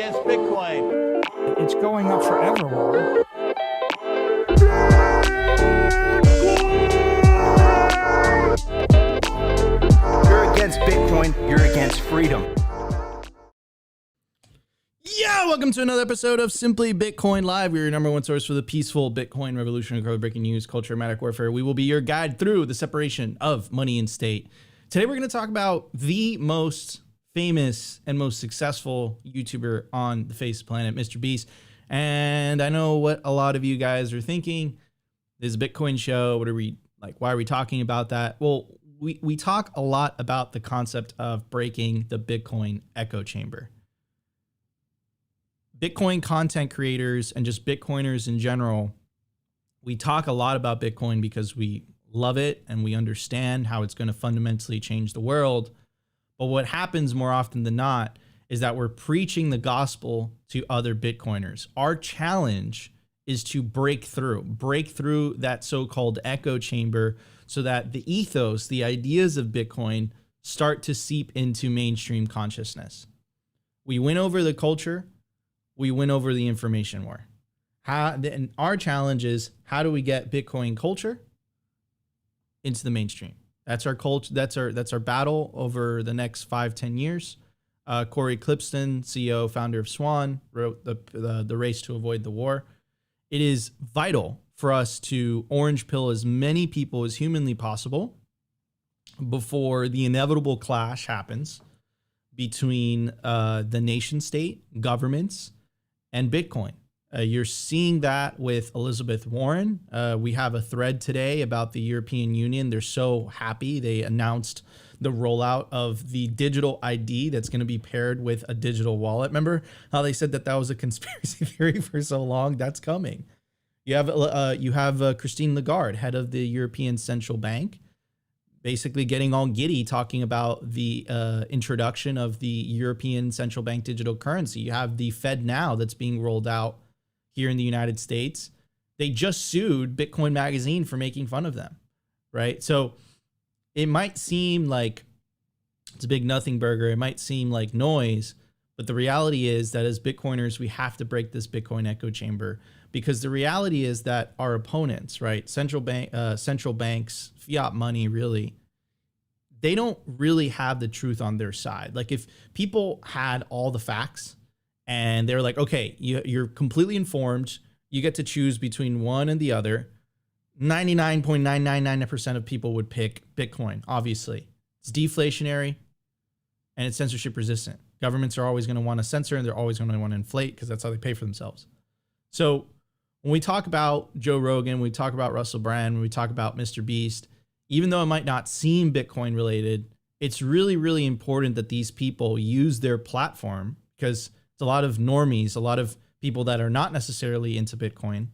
against Bitcoin. It's going up forever. You're against Bitcoin, you're against freedom. Yeah, welcome to another episode of Simply Bitcoin Live. We're your number one source for the peaceful Bitcoin revolution, code-breaking news, culture, matic warfare. We will be your guide through the separation of money and state. Today, we're going to talk about the most famous and most successful YouTuber on the face of the planet, MrBeast. And I know what a lot of you guys are thinking. This is a Bitcoin show. What are we like? Why are we talking about that? Well, we talk a lot about the concept of breaking the Bitcoin echo chamber. Bitcoin content creators and just Bitcoiners in general, we talk a lot about Bitcoin because we love it and we understand how it's going to fundamentally change the world. But what happens more often than not is that we're preaching the gospel to other Bitcoiners. Our challenge is to break through that so-called echo chamber so that the ethos, the ideas of Bitcoin start to seep into mainstream consciousness. We win over the culture. We win over the information war. And our challenge is, how do we get Bitcoin culture into the mainstream? That's our culture. That's our battle over the next 5-10 years. Corey Clipston, CEO, founder of Swan, wrote the Race to Avoid the War. It is vital for us to orange pill as many people as humanly possible before the inevitable clash happens between the nation state, governments, and Bitcoin. You're seeing that with Elizabeth Warren. We have a thread today about the European Union. They're so happy. They announced the rollout of the digital ID that's going to be paired with a digital wallet. Remember how they said that was a conspiracy theory for so long? That's coming. You have Christine Lagarde, head of the European Central Bank, basically getting all giddy talking about the introduction of the European Central Bank digital currency. You have the Fed now that's being rolled out here in the United States. They just sued Bitcoin Magazine for making fun of them, right? So it might seem like it's a big nothing burger. It might seem like noise, but the reality is that as Bitcoiners, we have to break this Bitcoin echo chamber, because the reality is that our opponents, right, central banks, fiat money, really, they don't really have the truth on their side. Like, if people had all the facts and they're like, okay, you're completely informed, you get to choose between one and the other, 99.999% of people would pick Bitcoin. Obviously, it's deflationary and it's censorship resistant. Governments are always going to want to censor, and they're always going to want to inflate because that's how they pay for themselves. So when we talk about Joe Rogan, we talk about Russell Brand, when we talk about MrBeast, even though it might not seem Bitcoin related, it's really, really important that these people use their platform, because it's a lot of normies, a lot of people that are not necessarily into Bitcoin,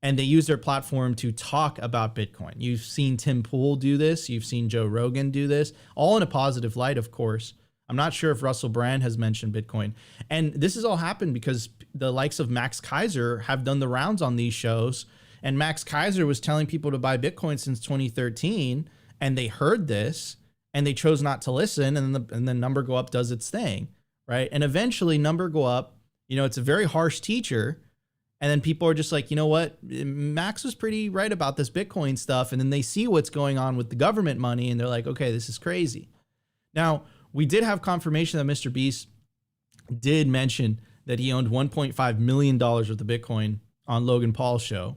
and they use their platform to talk about Bitcoin. You've seen Tim Pool do this. You've seen Joe Rogan do this, all in a positive light, of course. I'm not sure if Russell Brand has mentioned Bitcoin. And this has all happened because the likes of Max Kaiser have done the rounds on these shows. And Max Kaiser was telling people to buy Bitcoin since 2013. And they heard this and they chose not to listen. And then Number Go Up does its thing, right? And eventually Number Go Up, it's a very harsh teacher. And then people are just like, you know what? Max was pretty right about this Bitcoin stuff. And then they see what's going on with the government money and they're like, okay, this is crazy. Now, we did have confirmation that MrBeast did mention that he owned $1.5 million worth of Bitcoin on Logan Paul's show.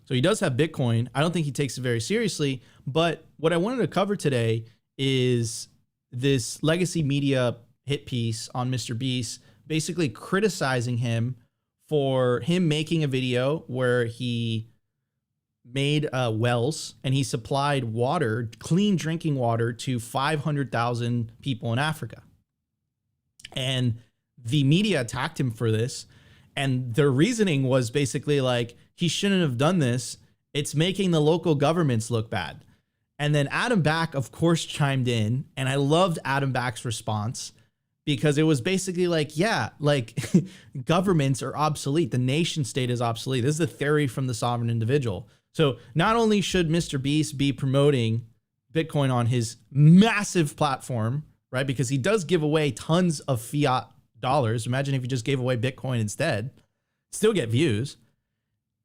So he does have Bitcoin. I don't think he takes it very seriously. But what I wanted to cover today is this legacy media hit piece on MrBeast, basically criticizing him for him making a video where he made wells and he supplied water, clean drinking water, to 500,000 people in Africa. And the media attacked him for this. And their reasoning was basically like, he shouldn't have done this. It's making the local governments look bad. And then Adam Back, of course, chimed in. And I loved Adam Back's response, because it was basically like, yeah, like governments are obsolete. The nation state is obsolete. This is the theory from the sovereign individual. So not only should MrBeast be promoting Bitcoin on his massive platform, right? Because he does give away tons of fiat dollars. Imagine if you just gave away Bitcoin instead, still get views.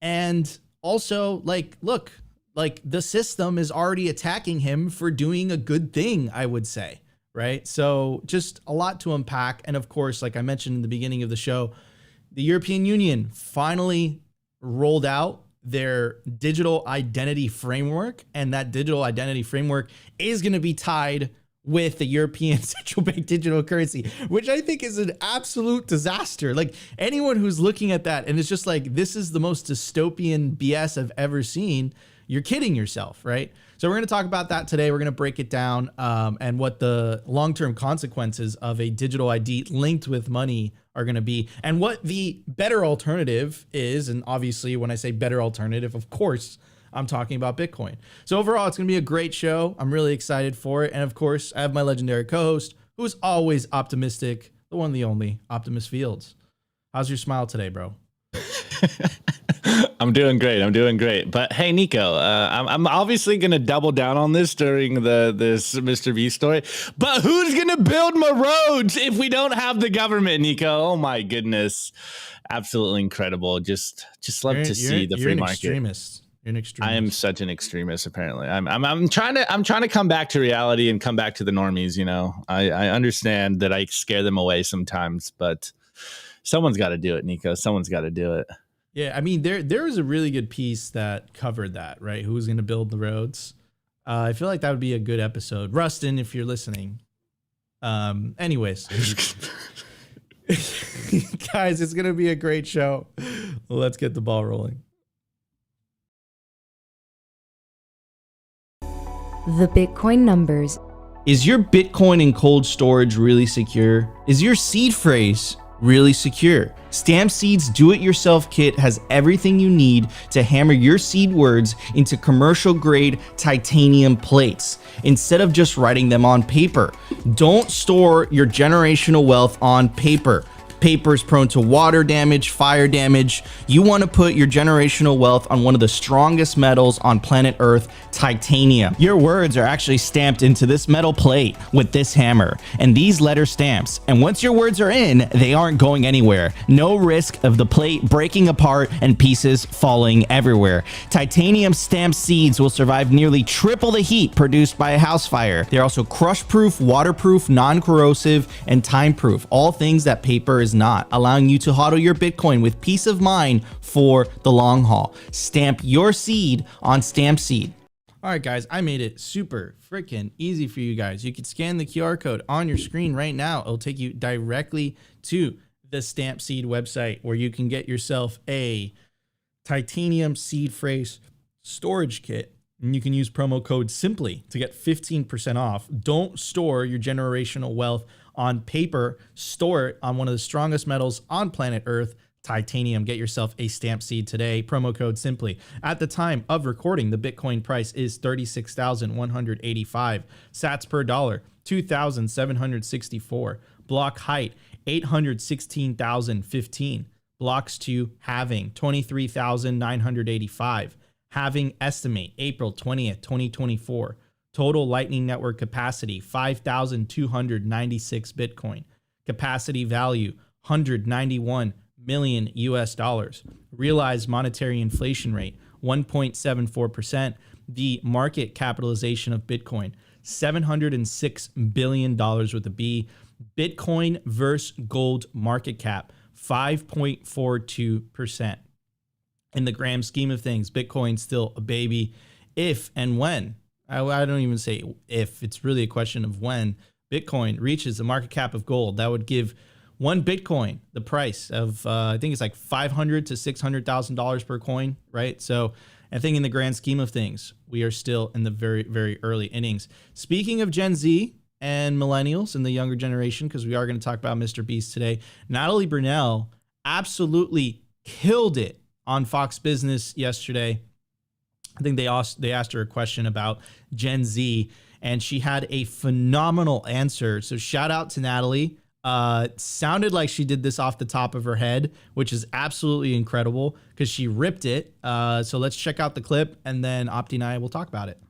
And also, like, look, like the system is already attacking him for doing a good thing, I would say, right? So just a lot to unpack. And of course, like I mentioned in the beginning of the show, the European Union finally rolled out their digital identity framework, and that digital identity framework is going to be tied with the European central bank digital currency, which I think is an absolute disaster. Like anyone who's looking at that and it's just like, this is the most dystopian BS I've ever seen, you're kidding yourself, right? So we're going to talk about that today. We're going to break it down and what the long-term consequences of a digital ID linked with money are going to be, and what the better alternative is. And obviously, when I say better alternative, of course, I'm talking about Bitcoin. So overall, it's going to be a great show. I'm really excited for it. And of course, I have my legendary co-host, who's always optimistic, the one, the only, Optimus Fields. How's your smile today, bro? I'm doing great. I'm doing great. But hey, Nico, I'm obviously going to double down on this during this MrBeast story. But who's going to build my roads if we don't have the government, Nico? Oh my goodness, absolutely incredible. Just love to see the free market. Extremist. You're an extremist. I am such an extremist. Apparently, I'm trying to come back to reality and come back to the normies. You know, I understand that I scare them away sometimes, but someone's got to do it, Nico. Someone's got to do it. Yeah, I mean, there was a really good piece that covered that, right? Who's going to build the roads? I feel like that would be a good episode. Rustin, if you're listening. Anyways. Guys, it's going to be a great show. Let's get the ball rolling. The Bitcoin numbers. Is your Bitcoin in cold storage really secure? Is your seed phrase really secure? Stamp Seed's do-it-yourself kit has everything you need to hammer your seed words into commercial-grade titanium plates instead of just writing them on paper. Don't store your generational wealth on paper. Paper is prone to water damage, fire damage. You want to put your generational wealth on one of the strongest metals on planet Earth, titanium. Your words are actually stamped into this metal plate with this hammer and these letter stamps. And once your words are in, they aren't going anywhere. No risk of the plate breaking apart and pieces falling everywhere. Titanium stamped seeds will survive nearly triple the heat produced by a house fire. They're also crush-proof, waterproof, non-corrosive, and time-proof. All things that paper is not, allowing you to hodl your Bitcoin with peace of mind for the long haul. Stamp your seed on Stamp Seed. All right, guys, I made it super freaking easy for you guys. You can scan the QR code on your screen right now. It'll take you directly to the Stamp Seed website where you can get yourself a titanium seed phrase storage kit. And you can use promo code SIMPLY to get 15% off. Don't store your generational wealth on paper. Store it on one of the strongest metals on planet Earth, titanium. Get yourself a Stamp Seed today. Promo code SIMPLY. At the time of recording, the Bitcoin price is 36,185 sats per dollar, 2,764. Block height, 816,015. Blocks to halving, 23,985. Halving estimate, April 20th, 2024. Total Lightning Network capacity, 5,296 Bitcoin. Capacity value, 191 million US dollars. Realized monetary inflation rate, 1.74%. The market capitalization of Bitcoin, $706 billion with a B. Bitcoin versus gold market cap, 5.42%. In the grand scheme of things, Bitcoin's still a baby. If and when, I don't even say if, it's really a question of when Bitcoin reaches the market cap of gold, that would give one Bitcoin the price of, I think it's like $500,000 to $600,000 per coin, right? So I think in the grand scheme of things, we are still in the very, very early innings. Speaking of Gen Z and millennials and the younger generation, because we are going to talk about MrBeast today, Natalie Brunell absolutely killed it on Fox Business yesterday. I think they asked her a question about Gen Z, and she had a phenomenal answer. So shout out to Natalie. Sounded like she did this off the top of her head, which is absolutely incredible because she ripped it. So let's check out the clip, and then Opti and I will talk about it.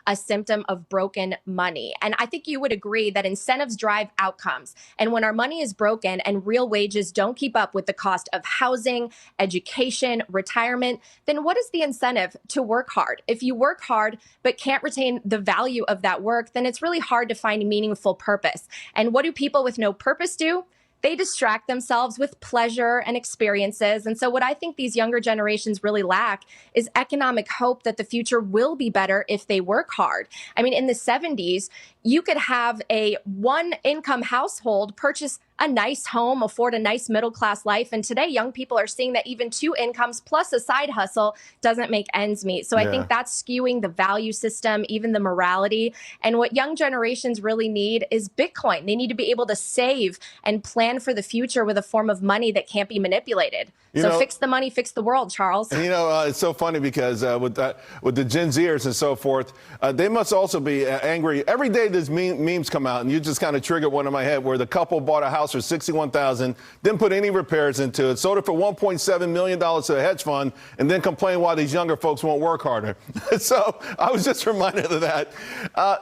a symptom of broken money. And I think you would agree that incentives drive outcomes. And when our money is broken and real wages don't keep up with the cost of housing, education, retirement, then what is the incentive to work hard? If you work hard but can't retain the value of that work, then it's really hard to find meaningful purpose. And what do people with no purpose do? They distract themselves with pleasure and experiences. And so what I think these younger generations really lack is economic hope that the future will be better if they work hard. I mean, in the 70s, you could have a one income household purchase a nice home, afford a nice middle class life. And today, young people are seeing that even two incomes plus a side hustle doesn't make ends meet. So I think that's skewing the value system, even the morality. And what young generations really need is Bitcoin. They need to be able to save and plan for the future with a form of money that can't be manipulated. Fix the money, fix the world, Charles. And it's so funny because with the Gen Zers and so forth, they must also be angry. Every day there's memes come out, and you just kind of triggered one in my head where the couple bought a house for $61,000, didn't put any repairs into it, sold it for $1.7 million to a hedge fund, and then complain why these younger folks won't work harder. So I was just reminded of that.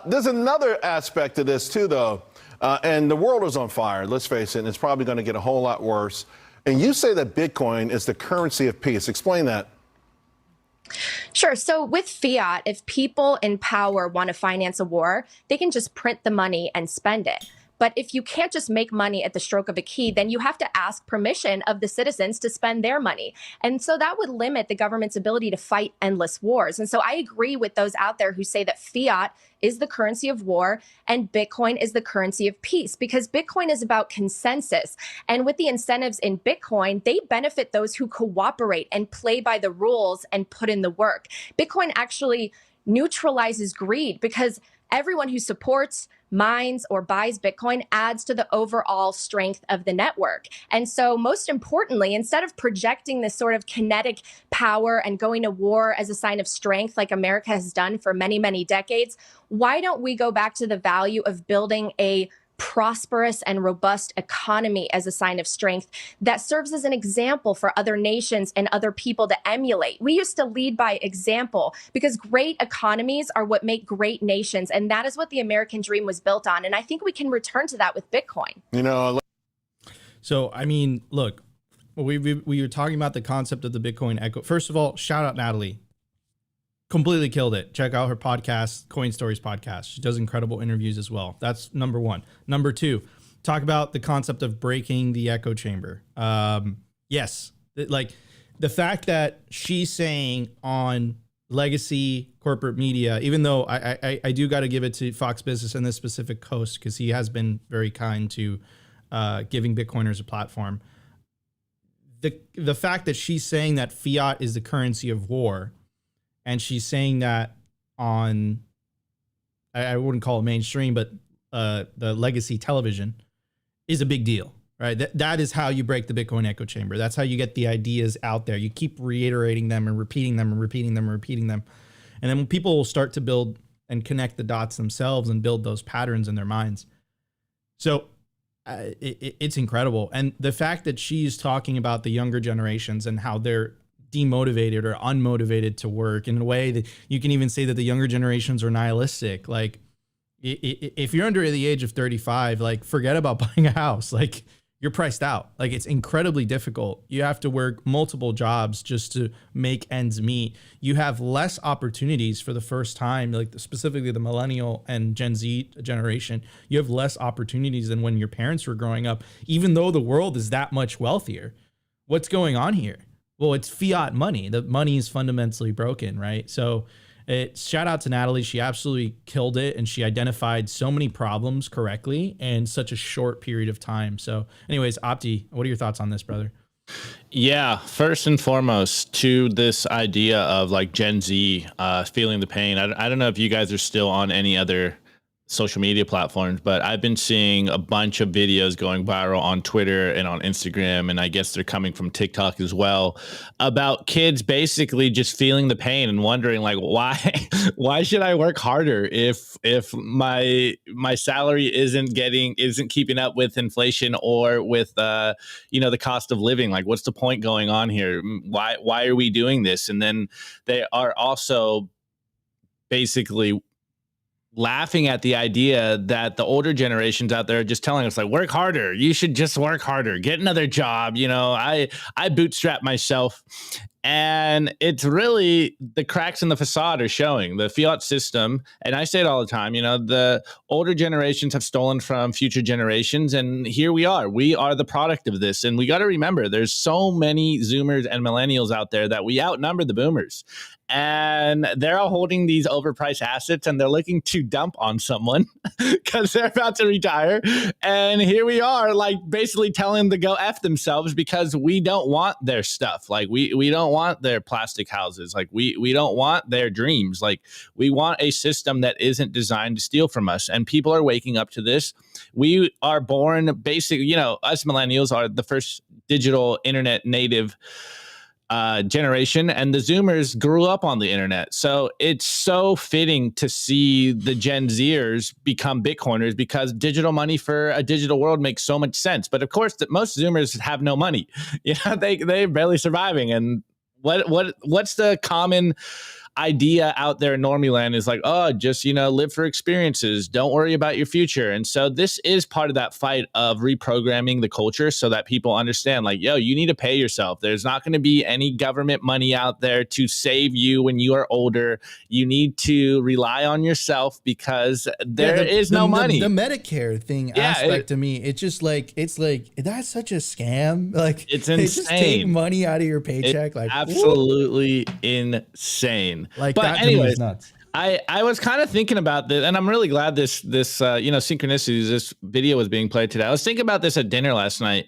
There's another aspect to this too, though, and the world is on fire. Let's face it, and it's probably going to get a whole lot worse. And you say that Bitcoin is the currency of peace. Explain that. Sure. So with fiat, if people in power want to finance a war, they can just print the money and spend it. But if you can't just make money at the stroke of a key, then you have to ask permission of the citizens to spend their money. And so that would limit the government's ability to fight endless wars. And so I agree with those out there who say that fiat is the currency of war and Bitcoin is the currency of peace, because Bitcoin is about consensus. And with the incentives in Bitcoin, they benefit those who cooperate and play by the rules and put in the work. Bitcoin actually neutralizes greed because everyone who supports, mines, or buys Bitcoin adds to the overall strength of the network. And so most importantly, instead of projecting this sort of kinetic power and going to war as a sign of strength like America has done for many, many decades, why don't we go back to the value of building a prosperous and robust economy as a sign of strength that serves as an example for other nations and other people to emulate? We used to lead by example because great economies are what make great nations. And that is what the American dream was built on. And I think we can return to that with Bitcoin. So, I mean, look, we were talking about the concept of the Bitcoin echo. First of all, shout out Natalie. Completely killed it. Check out her podcast, Coin Stories podcast. She does incredible interviews as well. That's number one. Number two, talk about the concept of breaking the echo chamber. Yes, like the fact that she's saying on legacy corporate media, even though I do got to give it to Fox Business and this specific host because he has been very kind to giving Bitcoiners a platform. The fact that she's saying that fiat is the currency of war, and she's saying that on, I wouldn't call it mainstream, but the legacy television is a big deal, right? That is how you break the Bitcoin echo chamber. That's how you get the ideas out there. You keep reiterating them and repeating them and repeating them and repeating them. And then when people will start to build and connect the dots themselves and build those patterns in their minds. So it's incredible. And the fact that she's talking about the younger generations and how they're demotivated or unmotivated to work in a way that you can even say that the younger generations are nihilistic. Like if you're under the age of 35, like forget about buying a house. Like you're priced out. Like it's incredibly difficult. You have to work multiple jobs just to make ends meet. You have less opportunities for the first time, like specifically the millennial and Gen Z generation. You have less opportunities than when your parents were growing up, even though the world is that much wealthier. What's going on here? Well, it's fiat money. The money is fundamentally broken, right? So shout out to Natalie. She absolutely killed it, and she identified so many problems correctly in such a short period of time. So anyways, Opti, what are your thoughts on this, brother? Yeah, first and foremost, to this idea of like Gen Z feeling the pain. I don't know if you guys are still on any other social media platforms, but I've been seeing a bunch of videos going viral on Twitter and on Instagram, and I guess they're coming from TikTok as well, about kids basically just feeling the pain and wondering like, why should I work harder if my salary isn't keeping up with inflation or with the cost of living? Like, what's the point going on here? Why are we doing this? And then they are also basically laughing at the idea that the older generations out there are just telling us like, work harder. You should just work harder, get another job. You know, I bootstrap myself. And it's really the cracks in the facade are showing the fiat system. And I say it all the time, you know, the older generations have stolen from future generations. And here we are the product of this. And we got to remember there's so many Zoomers and millennials out there that we outnumber the boomers. And they're all holding these overpriced assets and they're looking to dump on someone because they're about to retire. And here we are, like basically telling them to go F themselves because we don't want their stuff. Like we don't want their plastic houses. Like we don't want their dreams. Like we want a system that isn't designed to steal from us. And people are waking up to this. We are born basically, you know, us millennials are the first digital internet native generation, and the Zoomers grew up on the internet. So it's so fitting to see the Gen Zers become Bitcoiners because digital money for a digital world makes so much sense. But of course, most Zoomers have no money. You know, they're barely surviving. And what's the common idea out there in normie land is like, oh, just, you know, live for experiences. Don't worry about your future. And so this is part of that fight of reprogramming the culture so that people understand like, yo, you need to pay yourself. There's not going to be any government money out there to save you when you are older. You need to rely on yourself because there is no money. The Medicare thing aspect to me, it's just like, that's such a scam. Like it's insane. They just take money out of your paycheck. It's like absolutely insane. Like, but that anyways, nuts. I was kind of thinking about this, and I'm really glad this you know, synchronicities, this video was being played today. I was thinking about this at dinner last night,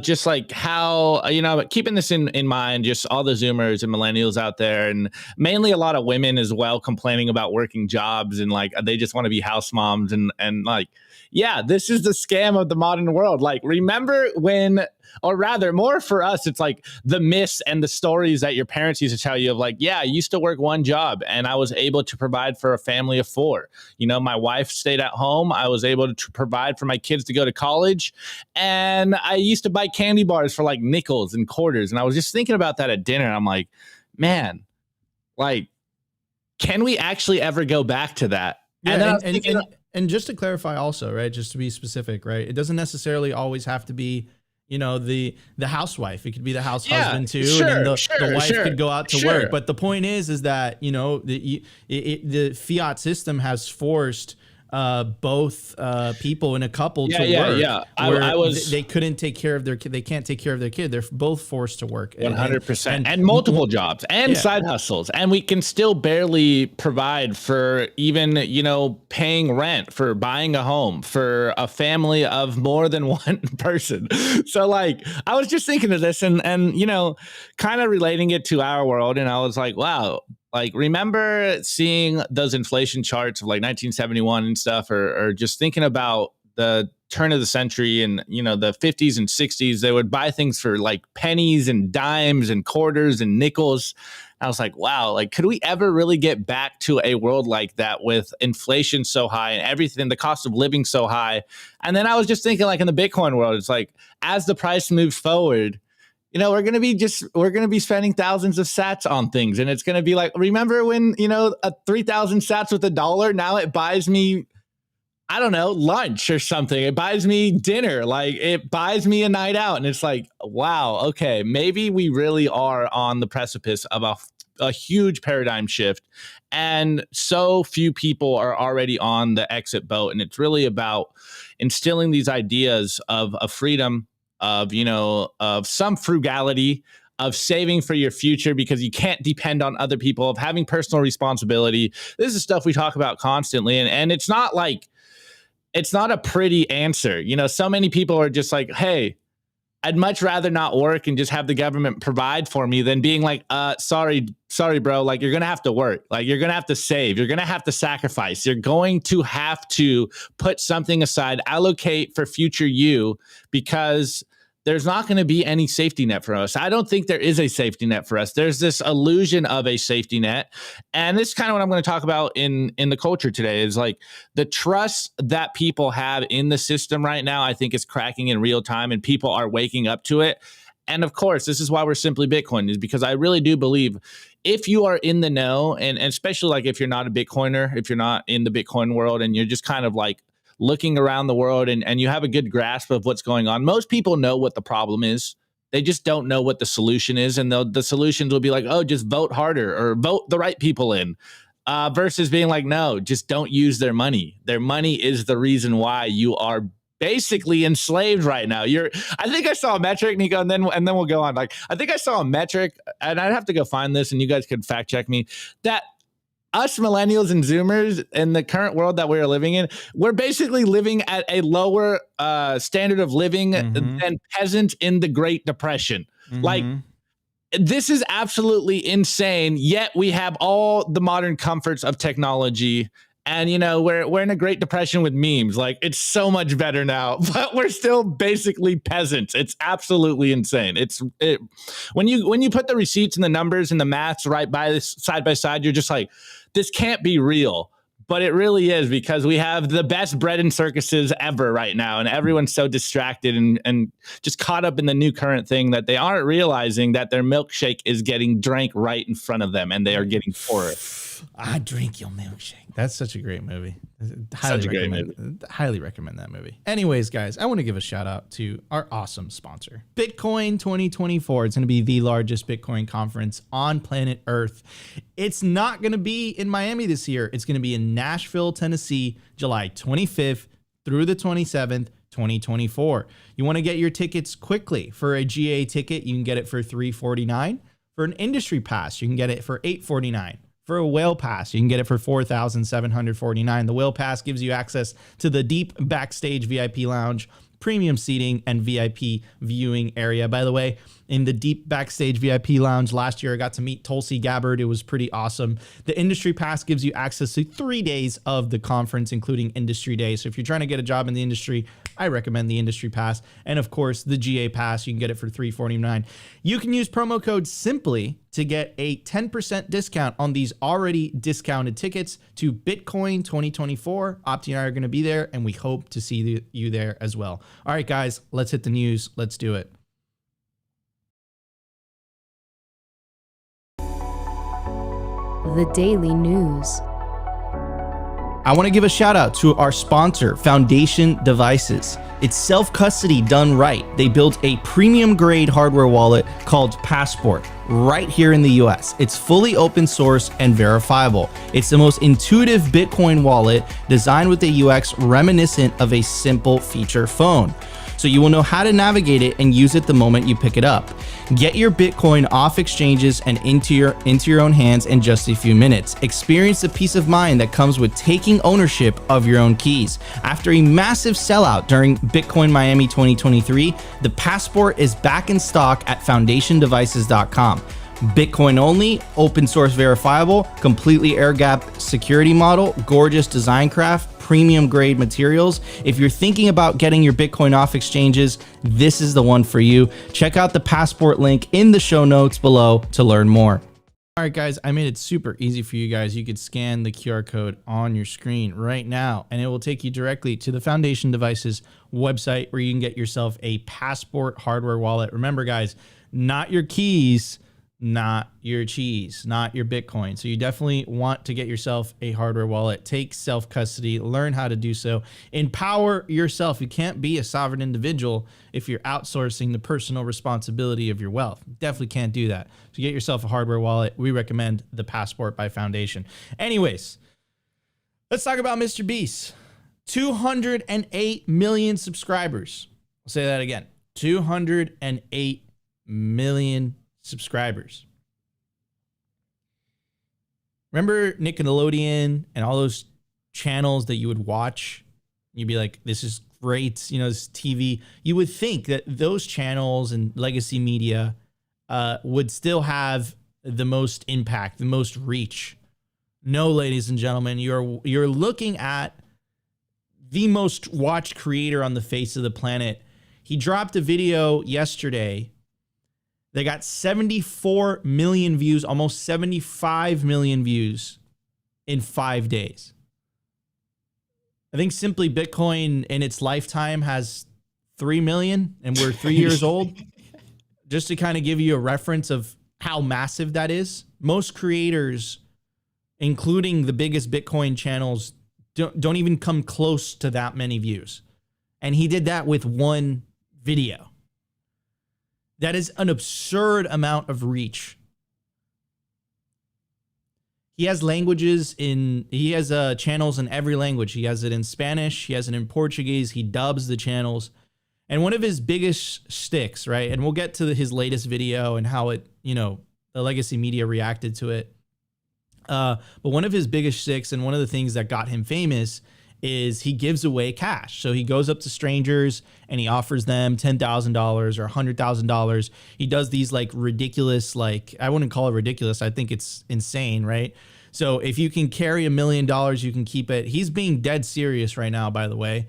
just like how, you know, keeping this in mind, just all the Zoomers and millennials out there, and mainly a lot of women as well, complaining about working jobs and like they just want to be house moms and like, yeah, this is the scam of the modern world. Like, remember when, or rather more for us, it's like the myths and the stories that your parents used to tell you of like, yeah, I used to work one job and I was able to provide for a family of 4. You know, my wife stayed at home. I was able to provide for my kids to go to college. And I used to buy candy bars for like nickels and quarters. And I was just thinking about that at dinner. I'm like, man, like, can we actually ever go back to that? Yeah, and just to clarify also, right, just to be specific, right, it doesn't necessarily always have to be, you know, the housewife. It could be the house husband too, and then the wife could go out to work. But the point is that, you know, the fiat system has forced both people in a couple to work. They couldn't take care of their kid. They can't take care of their kid. They're both forced to work. 100%. And multiple jobs and side hustles. And we can still barely provide for even, you know, paying rent, for buying a home, for a family of more than one person. So like, I was just thinking of this and, you know, kind of relating it to our world. And I was like, wow. Like, remember seeing those inflation charts of like 1971 and stuff, or just thinking about the turn of the century and, you know, the 50s and 60s, they would buy things for like pennies and dimes and quarters and nickels. I was like, wow, like, could we ever really get back to a world like that with inflation so high and everything, the cost of living so high? And then I was just thinking like in the Bitcoin world, it's like, as the price moves forward, you know, we're going to be spending thousands of sats on things. And it's going to be like, remember when, you know, 3,000 sats with $1, now it buys me, I don't know, lunch or something. It buys me dinner. Like, it buys me a night out. And it's like, wow, okay, maybe we really are on the precipice of a huge paradigm shift. And so few people are already on the exit boat. And it's really about instilling these ideas of freedom, of, you know, of some frugality, of saving for your future because you can't depend on other people, of having personal responsibility. This is stuff we talk about constantly. And it's not like, it's not a pretty answer. You know, so many people are just like, hey, I'd much rather not work and just have the government provide for me than being like, sorry, bro. Like, you're going to have to work. Like, you're going to have to save. You're going to have to sacrifice. You're going to have to put something aside, allocate for future you, because there's not going to be any safety net for us. I don't think there is a safety net for us. There's this illusion of a safety net. And this is kind of what I'm going to talk about in the culture today, is like the trust that people have in the system right now, I think is cracking in real time and people are waking up to it. And of course, this is why we're Simply Bitcoin, is because I really do believe if you are in the know, and especially like if you're not a Bitcoiner, if you're not in the Bitcoin world and you're just kind of like looking around the world and you have a good grasp of what's going on, most people know what the problem is. They just don't know what the solution is. And the solutions will be like, oh, just vote harder or vote the right people in. Versus being like, no, just don't use their money. Their money is the reason why you are basically enslaved right now. I think I saw a metric, Nico, and then we'll go on. Like, I think I saw a metric, and I'd have to go find this, and you guys could fact check me, that us millennials and Zoomers in the current world that we're living in, we're basically living at a lower standard of living than peasants in the Great Depression. Like, this is absolutely insane. Yet we have all the modern comforts of technology. And, you know, we're in a Great Depression with memes. Like, it's so much better now, but we're still basically peasants. It's absolutely insane. When you put the receipts and the numbers and the maths right by side by side, you're just like, this can't be real. But it really is, because we have the best bread and circuses ever right now. And everyone's so distracted and just caught up in the new current thing that they aren't realizing that their milkshake is getting drank right in front of them and they are getting poorer. I drink your milkshake. That's such a great movie. Highly recommend that movie. Anyways, guys, I want to give a shout out to our awesome sponsor, Bitcoin 2024. It's going to be the largest Bitcoin conference on planet Earth. It's not going to be in Miami this year. It's going to be in Nashville, Tennessee, July 25th through the 27th, 2024. You want to get your tickets quickly. For a GA ticket, you can get it for $349. For an industry pass, you can get it for $849. For a whale pass, you can get it for $4,749. The whale pass gives you access to the deep backstage VIP lounge, premium seating, and VIP viewing area. By the way, in the deep backstage VIP lounge last year, I got to meet Tulsi Gabbard. It was pretty awesome. The industry pass gives you access to 3 days of the conference, including industry day. So if you're trying to get a job in the industry, I recommend the industry pass. And of course, the GA pass, you can get it for $349. You can use promo code SIMPLY to get a 10% discount on these already discounted tickets to Bitcoin 2024. Opti and I are going to be there, and we hope to see you there as well. All right, guys, let's hit the news. Let's do it. The Daily News. I want to give a shout out to our sponsor, Foundation Devices. It's self-custody done right. They built a premium grade hardware wallet called Passport right here in the US. It's fully open source and verifiable. It's the most intuitive Bitcoin wallet designed with a UX reminiscent of a simple feature phone. So you will know how to navigate it and use it the moment you pick it up. Get your Bitcoin off exchanges and into your own hands in just a few minutes. Experience the peace of mind that comes with taking ownership of your own keys. After a massive sellout during Bitcoin Miami 2023, the Passport is back in stock at foundationdevices.com. Bitcoin only, open source verifiable, completely air gap security model, gorgeous design craft, premium grade materials. If you're thinking about getting your Bitcoin off exchanges, this is the one for you. Check out the Passport link in the show notes below to learn more. All right, guys, I made it super easy for you guys. You could scan the QR code on your screen right now, and it will take you directly to the Foundation Devices website where you can get yourself a Passport hardware wallet. Remember, guys, not your keys, not your cheese, not your Bitcoin. So you definitely want to get yourself a hardware wallet. Take self-custody, learn how to do so, empower yourself. You can't be a sovereign individual if you're outsourcing the personal responsibility of your wealth. Definitely can't do that. So get yourself a hardware wallet. We recommend the Passport by Foundation. Anyways, let's talk about MrBeast. 208 million subscribers. I'll say that again. 208 million subscribers. Remember Nickelodeon and all those channels that you would watch? You'd be like, this is great, you know, this TV. You would think that those channels and legacy media would still have the most impact, the most reach. No, ladies and gentlemen, you're looking at the most watched creator on the face of the planet. He dropped a video yesterday. They got 74 million views, almost 75 million views in 5 days. I think Simply Bitcoin in its lifetime has 3 million, and we're 3 years old. Just to kind of give you a reference of how massive that is. Most creators, including the biggest Bitcoin channels, don't even come close to that many views. And he did that with one video. That is an absurd amount of reach. He has channels in every language. He has it in Spanish. He has it in Portuguese. He dubs the channels. And one of his biggest sticks, right? And we'll get to his latest video and how it, the legacy media reacted to it. But one of his biggest sticks and one of the things that got him famous is he gives away cash. So he goes up to strangers and he offers them $10,000 or $100,000. He does these like ridiculous, I wouldn't call it ridiculous. I think it's insane, right? So if you can carry $1 million, you can keep it. He's being dead serious right now, by the way.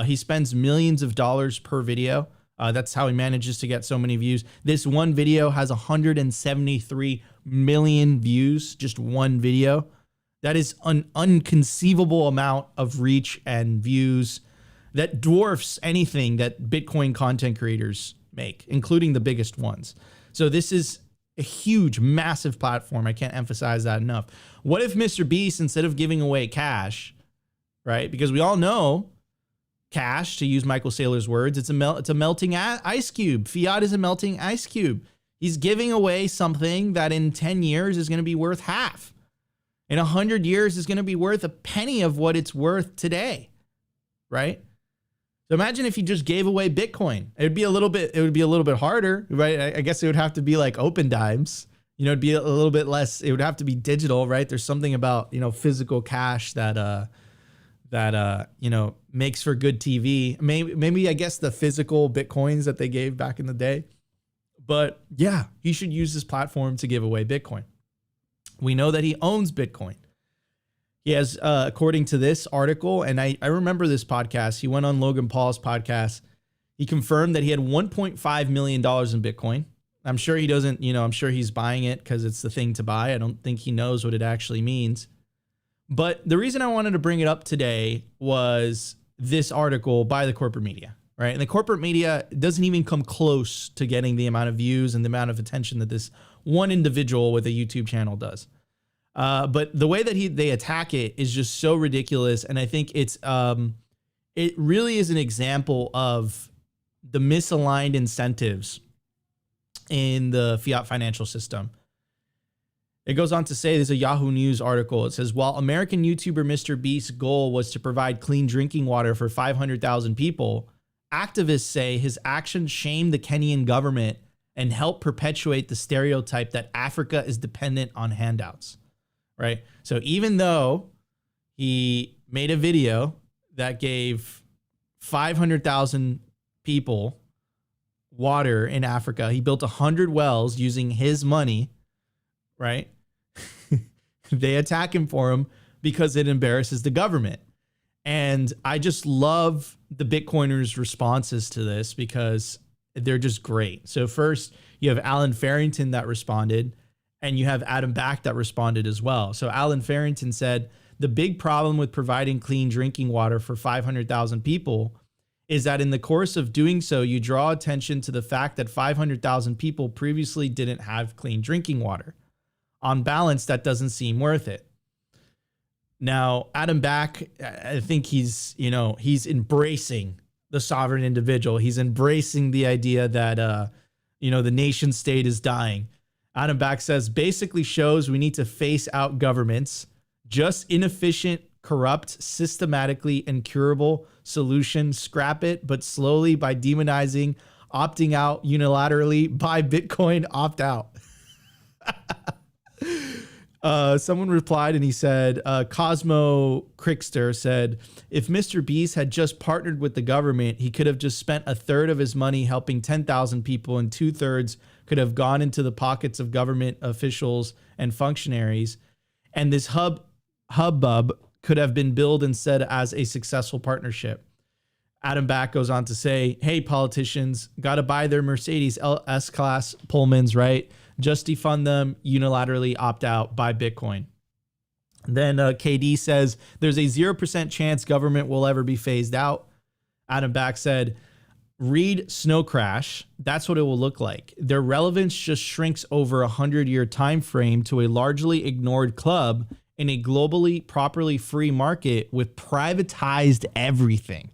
He spends millions of dollars per video. That's how he manages to get so many views. This one video has 173 million views, just one video. That is an inconceivable amount of reach and views that dwarfs anything that Bitcoin content creators make, including the biggest ones. So this is a huge, massive platform. I can't emphasize that enough. What if MrBeast, instead of giving away cash, right? Because we all know cash, to use Michael Saylor's words, it's a melting ice cube. Fiat is a melting ice cube. He's giving away something that in 10 years is going to be worth half. In 100 years is going to be worth a penny of what it's worth today, right? So imagine if you just gave away Bitcoin. It would be a little bit harder, right? I guess it would have to be like open dimes. It'd be a little bit less. It would have to be digital, right? There's something about, physical cash that makes for good TV. Maybe I guess the physical Bitcoins that they gave back in the day. But yeah, he should use this platform to give away Bitcoin. We know that he owns Bitcoin. He has, according to this article, and I remember this podcast, he went on Logan Paul's podcast. He confirmed that he had $1.5 million in Bitcoin. I'm sure he doesn't, I'm sure he's buying it because it's the thing to buy. I don't think he knows what it actually means. But the reason I wanted to bring it up today was this article by the corporate media, right? And the corporate media doesn't even come close to getting the amount of views and the amount of attention that this one individual with a YouTube channel does. But the way that they attack it is just so ridiculous. And I think it really is an example of the misaligned incentives in the fiat financial system. It goes on to say, there's a Yahoo News article. It says, while American YouTuber MrBeast's goal was to provide clean drinking water for 500,000 people, activists say his actions shame the Kenyan government and help perpetuate the stereotype that Africa is dependent on handouts, right? So even though he made a video that gave 500,000 people water in Africa, he built 100 wells using his money, right? They attack him for him because it embarrasses the government. And I just love the Bitcoiners' responses to this because they're just great. So first, you have Alan Farrington that responded, and you have Adam Back that responded as well. So Alan Farrington said, the big problem with providing clean drinking water for 500,000 people is that in the course of doing so, you draw attention to the fact that 500,000 people previously didn't have clean drinking water. On balance, that doesn't seem worth it. Now, Adam Back, I think he's embracing the sovereign individual. He's embracing the idea that, the nation state is dying. Adam Back says, basically shows we need to face out governments. Just inefficient, corrupt, systematically incurable solution. Scrap it, but slowly by demonizing, opting out unilaterally, buy Bitcoin, opt out. Someone replied and he said, Cosmo Crickster said, if MrBeast had just partnered with the government, he could have just spent a third of his money helping 10,000 people and 2/3 could have gone into the pockets of government officials and functionaries. And this hubbub could have been billed instead as a successful partnership. Adam Back goes on to say, hey, politicians, got to buy their Mercedes S-Class Pullmans, right? Just defund them, unilaterally opt out, buy Bitcoin. Then KD says, there's a 0% chance government will ever be phased out. Adam Back said, read Snow Crash. That's what it will look like. Their relevance just shrinks over a 100-year time frame to a largely ignored club in a globally properly free market with privatized everything.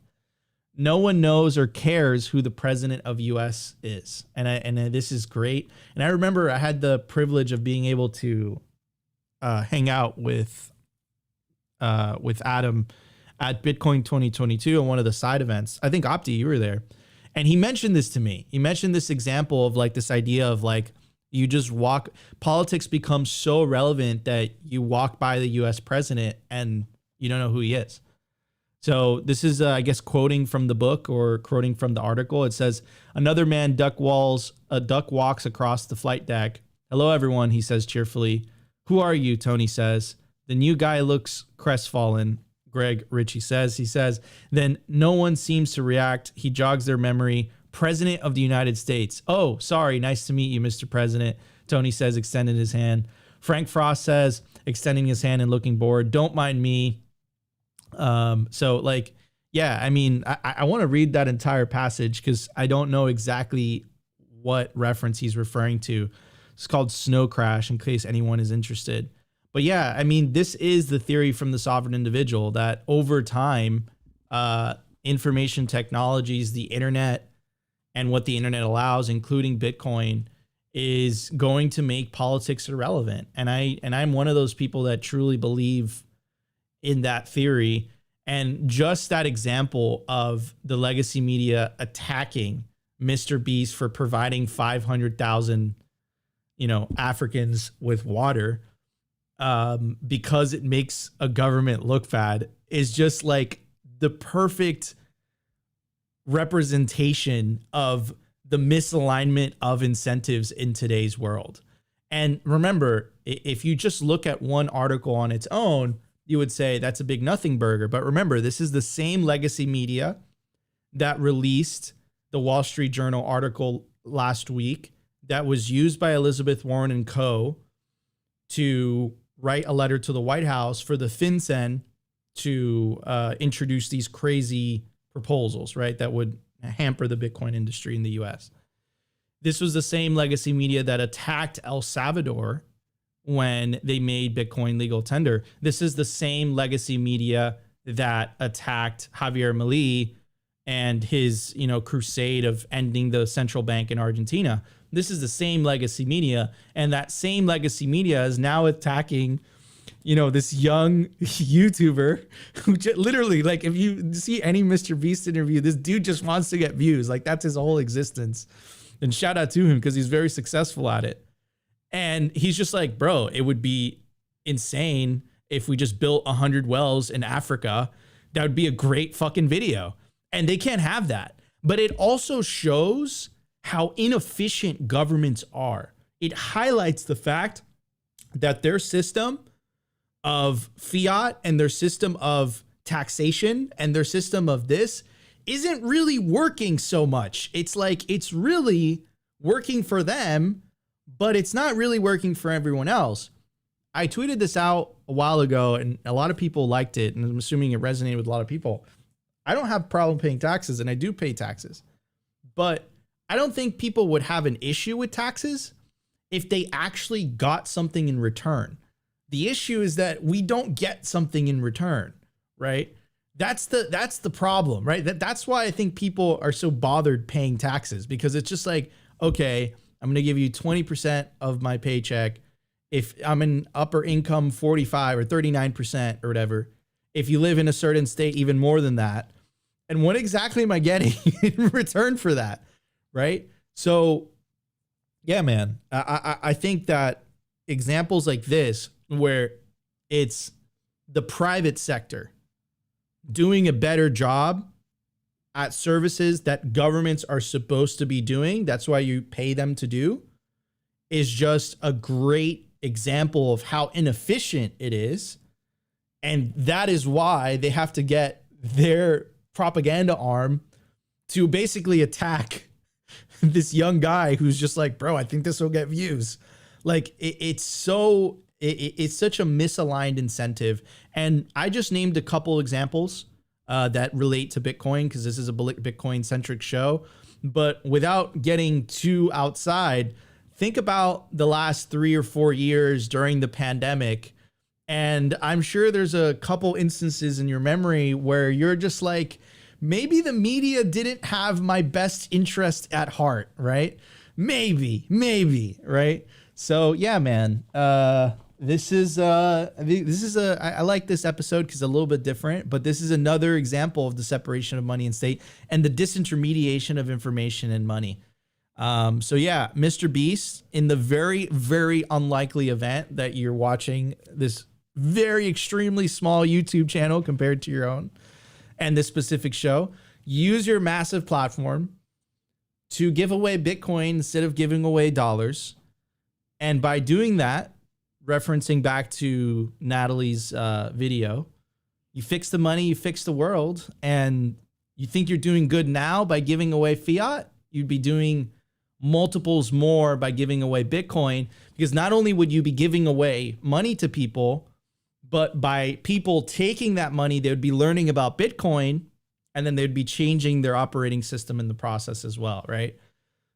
No one knows or cares who the president of US is. And this is great. And I remember I had the privilege of being able to hang out with Adam at Bitcoin 2022 on one of the side events. I think Opti, you were there. And he mentioned this to me. He mentioned this example of like this idea of like, you just walk, politics becomes so relevant that you walk by the US president and you don't know who he is. So this is, I guess, quoting from the book or quoting from the article. It says, another man duck walks across the flight deck. Hello, everyone, he says cheerfully. Who are you? Tony says. The new guy looks crestfallen. Greg Ritchie says. He says, then no one seems to react. He jogs their memory. President of the United States. Oh, sorry. Nice to meet you, Mr. President. Tony says, extending his hand. Frank Frost says, extending his hand and looking bored. Don't mind me. So like, yeah, I mean, I want to read that entire passage because I don't know exactly what reference he's referring to. It's called Snow Crash in case anyone is interested. But yeah, I mean, this is the theory from the sovereign individual that over time, information technologies, the internet and what the internet allows, including Bitcoin, is going to make politics irrelevant. And I'm one of those people that truly believe in that theory. And just that example of the legacy media attacking MrBeast for providing 500,000, Africans with water, because it makes a government look bad is just like the perfect representation of the misalignment of incentives in today's world. And remember, if you just look at one article on its own, you would say that's a big nothing burger. But remember, this is the same legacy media that released the Wall Street Journal article last week that was used by Elizabeth Warren and co. to write a letter to the White House for the FinCEN to introduce these crazy proposals, right, that would hamper the Bitcoin industry in the US. This was the same legacy media that attacked El Salvador when they made Bitcoin legal tender. This is the same legacy media that attacked Javier Milei and his, crusade of ending the central bank in Argentina. This is the same legacy media, and that same legacy media is now attacking, this young YouTuber who literally, like, if you see any MrBeast interview, this dude just wants to get views. Like, that's his whole existence. And shout out to him because he's very successful at it. And he's just like, bro, it would be insane if we just built 100 wells in Africa. That would be a great fucking video. And they can't have that. But it also shows how inefficient governments are. It highlights the fact that their system of fiat and their system of taxation and their system of this isn't really working so much. It's like it's really working for them, but it's not really working for everyone else. I tweeted this out a while ago and a lot of people liked it, and I'm assuming it resonated with a lot of people. I don't have a problem paying taxes, and I do pay taxes, but I don't think people would have an issue with taxes if they actually got something in return. The issue is that we don't get something in return, right? That's the problem, right? That's why I think people are so bothered paying taxes, because it's just like, okay, I'm going to give you 20% of my paycheck. If I'm in upper income, 45 or 39% or whatever. If you live in a certain state, even more than that. And what exactly am I getting in return for that? Right? So yeah, man, I think that examples like this, where it's the private sector doing a better job at services that governments are supposed to be doing, that's why you pay them to do, is just a great example of how inefficient it is. And that is why they have to get their propaganda arm to basically attack this young guy who's just like, bro, I think this will get views. Like it's such a misaligned incentive. And I just named a couple examples that relate to Bitcoin, because this is a Bitcoin centric show. But without getting too outside, think about the last 3 or 4 years during the pandemic. And I'm sure there's a couple instances in your memory where you're just like, maybe the media didn't have my best interest at heart, right? Maybe, right? So yeah, man, I like this episode because it's a little bit different, but this is another example of the separation of money and state and the disintermediation of information and money. So yeah, MrBeast, in the very, very unlikely event that you're watching this very extremely small YouTube channel compared to your own and this specific show, use your massive platform to give away Bitcoin instead of giving away dollars. And by doing that, referencing back to Natalie's video, you fix the money, you fix the world, and you think you're doing good now by giving away fiat, you'd be doing multiples more by giving away Bitcoin, because not only would you be giving away money to people, but by people taking that money, they would be learning about Bitcoin, and then they'd be changing their operating system in the process as well, right?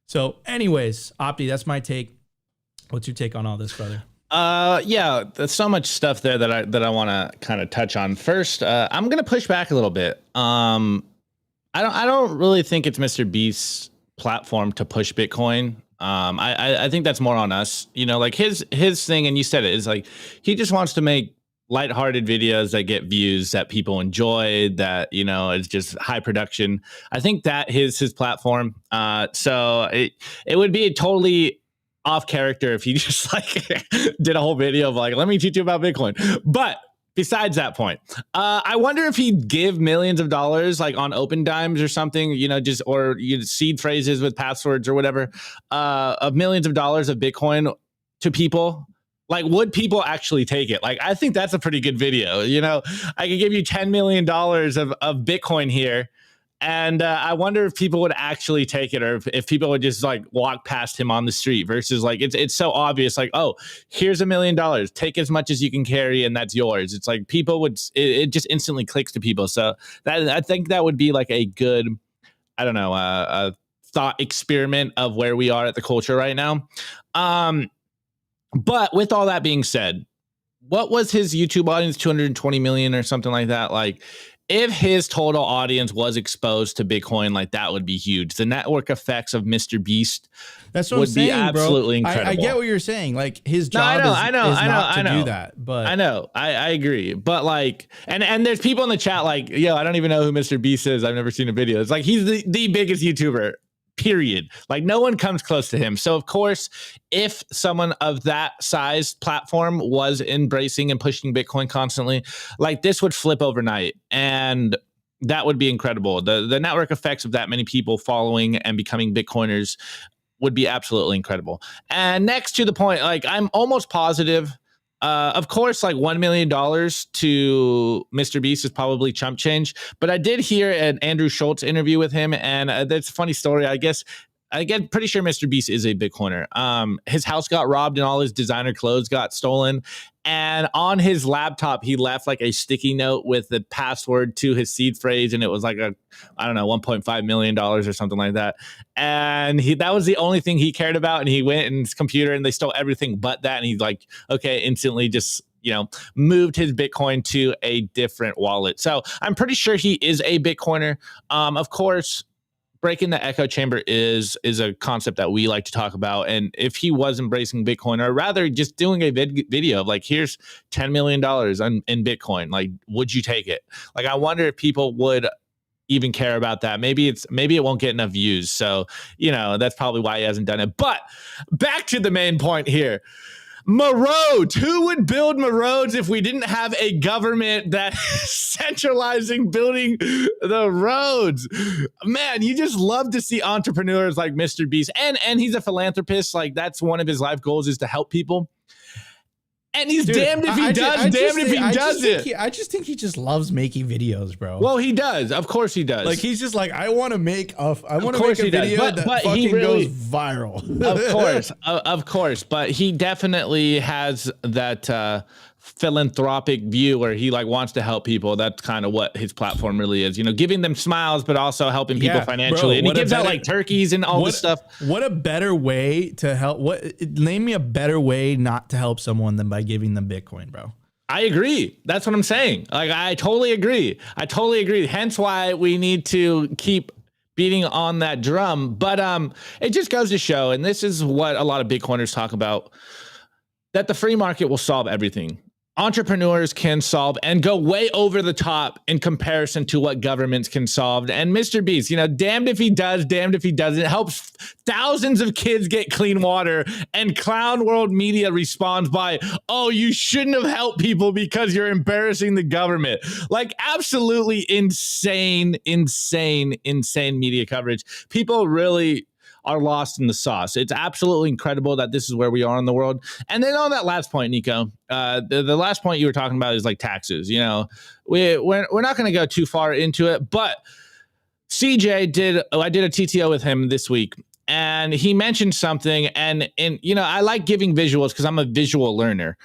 So anyways, Opti, that's my take. What's your take on all this, brother? Yeah, there's so much stuff there that I want to kind of touch on. First, I'm going to push back a little bit. I don't really think it's MrBeast's platform to push Bitcoin. I think that's more on us. You know, like his thing, and you said it, is like he just wants to make lighthearted videos that get views, that people enjoy, that, you know, it's just high production. I think that is his platform. So it would be a totally off character if he just like did a whole video of like, let me teach you about Bitcoin. But besides that point, I wonder if he'd give millions of dollars like on open dimes or something, you know, just, or you seed phrases with passwords or whatever, of millions of dollars of Bitcoin to people. Like, would people actually take it? Like, I think that's a pretty good video. You know, I could give you $10 million of Bitcoin here. And I wonder if people would actually take it, or if people would just like walk past him on the street, versus like it's so obvious, like, oh, here's $1 million, take as much as you can carry and that's yours. It's like people would, it just instantly clicks to people. So that, I think that would be like a good, I don't know, a thought experiment of where we are at the culture right now. But with all that being said, what was his YouTube audience? 220 million or something like that. Like, if his total audience was exposed to Bitcoin, like that would be huge. The network effects of MrBeast would be absolutely incredible. I get what you're saying. Like his job is not to do that. But I know, I agree. But like, and there's people in the chat like, yo, I don't even know who MrBeast is. I've never seen a video. It's like he's the biggest YouTuber. Period. Like no one comes close to him. So of course, if someone of that size platform was embracing and pushing Bitcoin constantly, like this would flip overnight, and that would be incredible. The network effects of that many people following and becoming Bitcoiners would be absolutely incredible. And next to the point, like I'm almost positive. Of course, like $1 million to MrBeast is probably chump change. But I did hear an Andrew Schultz interview with him, and that's a funny story. I get pretty sure MrBeast is a Bitcoiner. His house got robbed and all his designer clothes got stolen. And on his laptop, he left like a sticky note with the password to his seed phrase. And it was like $1.5 million or something like that. And that was the only thing he cared about. And he went in his computer and they stole everything but that. And he's like, okay, instantly just, you know, moved his Bitcoin to a different wallet. So I'm pretty sure he is a Bitcoiner. Of course, breaking the echo chamber is a concept that we like to talk about. And if he was embracing Bitcoin, or rather just doing a video of like, here's $10 million in Bitcoin, like, would you take it? Like, I wonder if people would even care about that. Maybe it won't get enough views. So, you know, that's probably why he hasn't done it. But back to the main point here. Roads. Who would build roads if we didn't have a government that is centralizing building the roads? Man, you just love to see entrepreneurs like MrBeast, and he's a philanthropist. Like that's one of his life goals, is to help people. And he's damned if he does, damned if he doesn't. I just think he just loves making videos, bro. Well, he does. Of course he does. Like he's just like, I want to make a video that fucking goes viral. Of course. But he definitely has that philanthropic view where he like wants to help people. That's kind of what his platform really is, you know, giving them smiles, but also helping people financially. And he gives out like turkeys and all this stuff. What a better way to help. Name me a better way not to help someone than by giving them Bitcoin, bro. I agree. That's what I'm saying. Like, I totally agree. Hence why we need to keep beating on that drum. But it just goes to show, and this is what a lot of Bitcoiners talk about, that the free market will solve everything. Entrepreneurs can solve and go way over the top in comparison to what governments can solve. And MrBeast, you know, damned if he does, damned if he doesn't. It helps thousands of kids get clean water. And clown world media responds by, oh, you shouldn't have helped people because you're embarrassing the government. Like, absolutely insane media coverage. People really are lost in the sauce. It's absolutely incredible that this is where we are in the world. And then on that last point, Nico, the last point you were talking about is like taxes. You know, we're not going to go too far into it, but CJ I did a TTO with him this week, and he mentioned something, and you know, I like giving visuals because I'm a visual learner.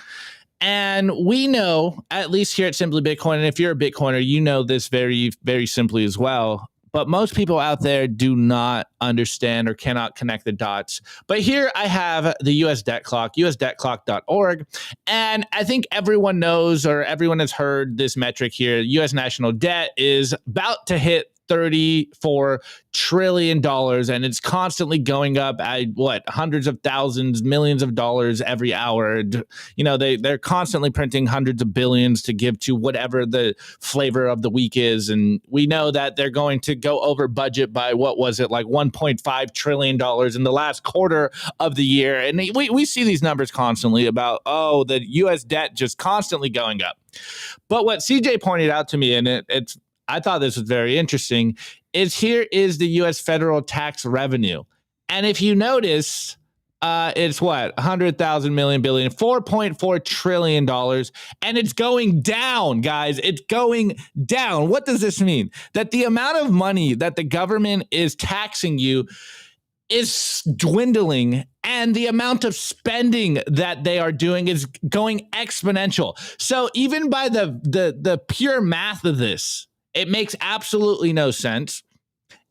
And we know, at least here at Simply Bitcoin, and if you're a Bitcoiner, you know this very, very simply as well. But most people out there do not understand or cannot connect the dots. But here I have the US debt clock, usdebtclock.org. And I think everyone knows, or everyone has heard this metric here. US national debt is about to hit $34 trillion, and it's constantly going up at hundreds of thousands, millions of dollars every hour. You know, they're constantly printing hundreds of billions to give to whatever the flavor of the week is. And we know that they're going to go over budget by like $1.5 trillion in the last quarter of the year. And we see these numbers constantly about, oh, the US debt just constantly going up. But what CJ pointed out to me, and I thought this was very interesting, is here is the U.S. federal tax revenue. And if you notice, it's 100,000 million billion, $4.4 trillion. And it's going down, guys. It's going down. What does this mean? That the amount of money that the government is taxing you is dwindling, and the amount of spending that they are doing is going exponential. So even by the pure math of this, it makes absolutely no sense.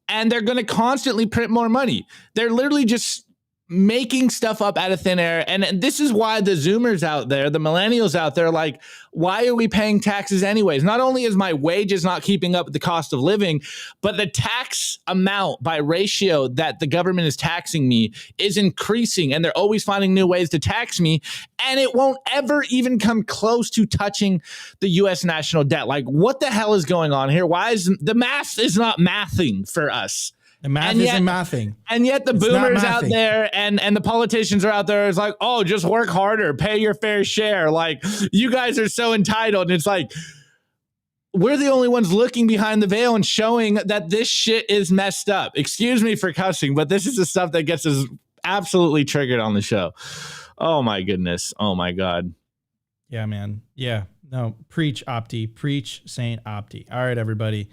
And they're going to constantly print more money. They're literally just making stuff up out of thin air. And this is why the Zoomers out there, the millennials out there, like, why are we paying taxes anyways? Not only is my wages not keeping up with the cost of living, but the tax amount by ratio that the government is taxing me is increasing, and they're always finding new ways to tax me. And it won't ever even come close to touching the U.S. national debt. Like, what the hell is going on here? Why is the math is not mathing for us? The math isn't mathing. And yet the boomers out there and the politicians are out there is like, oh, just work harder, pay your fair share. Like, you guys are so entitled. And it's like, we're the only ones looking behind the veil and showing that this shit is messed up. Excuse me for cussing, but this is the stuff that gets us absolutely triggered on the show. Oh my goodness. Oh my God. Yeah, man. Yeah. No, preach Opti, preach Saint Opti. All right, everybody.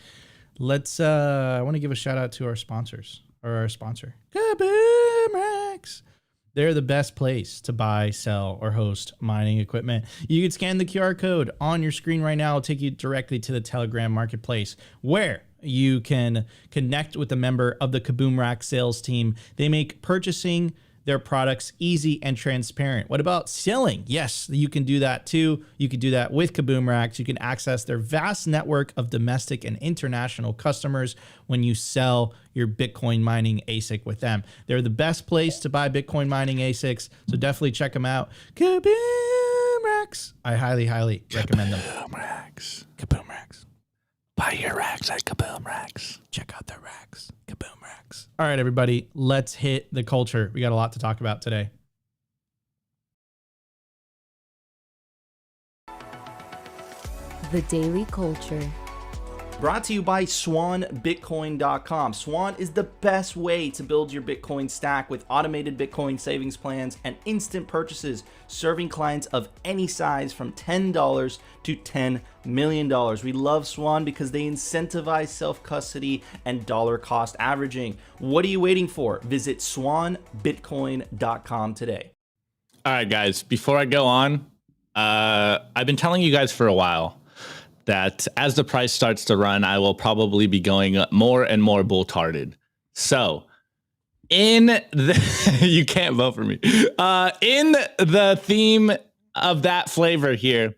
Let's I want to give a shout out to our sponsors, or our sponsor, Kaboom! They're the best place to buy, sell, or host mining equipment. You can scan the QR code on your screen right now. It'll take you directly to the Telegram marketplace, where you can connect with a member of the Kaboom sales team. They make purchasing their products easy and transparent. What about selling? Yes, you can do that too. You can do that with Kaboom Racks. You can access their vast network of domestic and international customers when you sell your Bitcoin mining ASIC with them. They're the best place to buy Bitcoin mining ASICs, so definitely check them out. Kaboom Racks. I highly, highly recommend them. Kaboom Racks. Kaboom Racks. Buy your racks at Kaboom Racks. Check out their racks. Kaboom Racks. All right, everybody, let's hit the culture. We got a lot to talk about today. The Daily Culture. Brought to you by SwanBitcoin.com. Swan is the best way to build your Bitcoin stack with automated Bitcoin savings plans and instant purchases, serving clients of any size from $10 to $10 million. We love Swan because they incentivize self-custody and dollar cost averaging. What are you waiting for? Visit SwanBitcoin.com today. All right, guys, before I go on, I've been telling you guys for a while that as the price starts to run, I will probably be going more and more bull-tarded. So in the you can't vote for me. In the theme of that flavor here,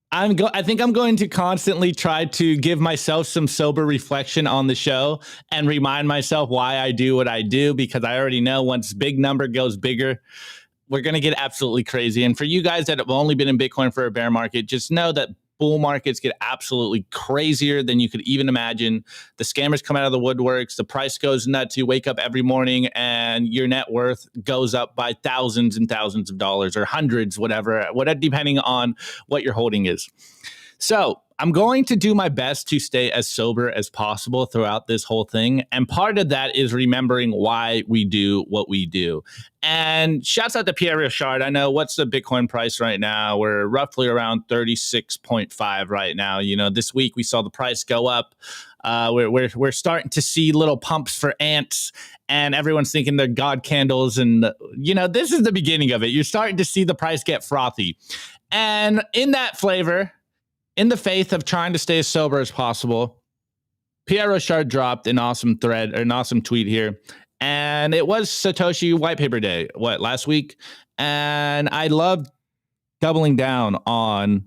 I think I'm going to constantly try to give myself some sober reflection on the show and remind myself why I do what I do, because I already know once big number goes bigger, we're going to get absolutely crazy. And for you guys that have only been in Bitcoin for a bear market, just know that bull markets get absolutely crazier than you could even imagine. The scammers come out of the woodworks. The price goes nuts. You wake up every morning and your net worth goes up by thousands and thousands of dollars or hundreds, whatever, depending on what your holding is. So I'm going to do my best to stay as sober as possible throughout this whole thing. And part of that is remembering why we do what we do. And shouts out to Pierre Richard. I know, what's the Bitcoin price right now? We're roughly around 36.5 right now. You know, this week we saw the price go up. We're starting to see little pumps for ants, and everyone's thinking they're God candles. And, you know, this is the beginning of it. You're starting to see the price get frothy. And in that flavor, in the faith of trying to stay as sober as possible, Pierre Rochard dropped an awesome thread, or an awesome tweet here. And it was Satoshi White Paper Day, last week? And I loved doubling down on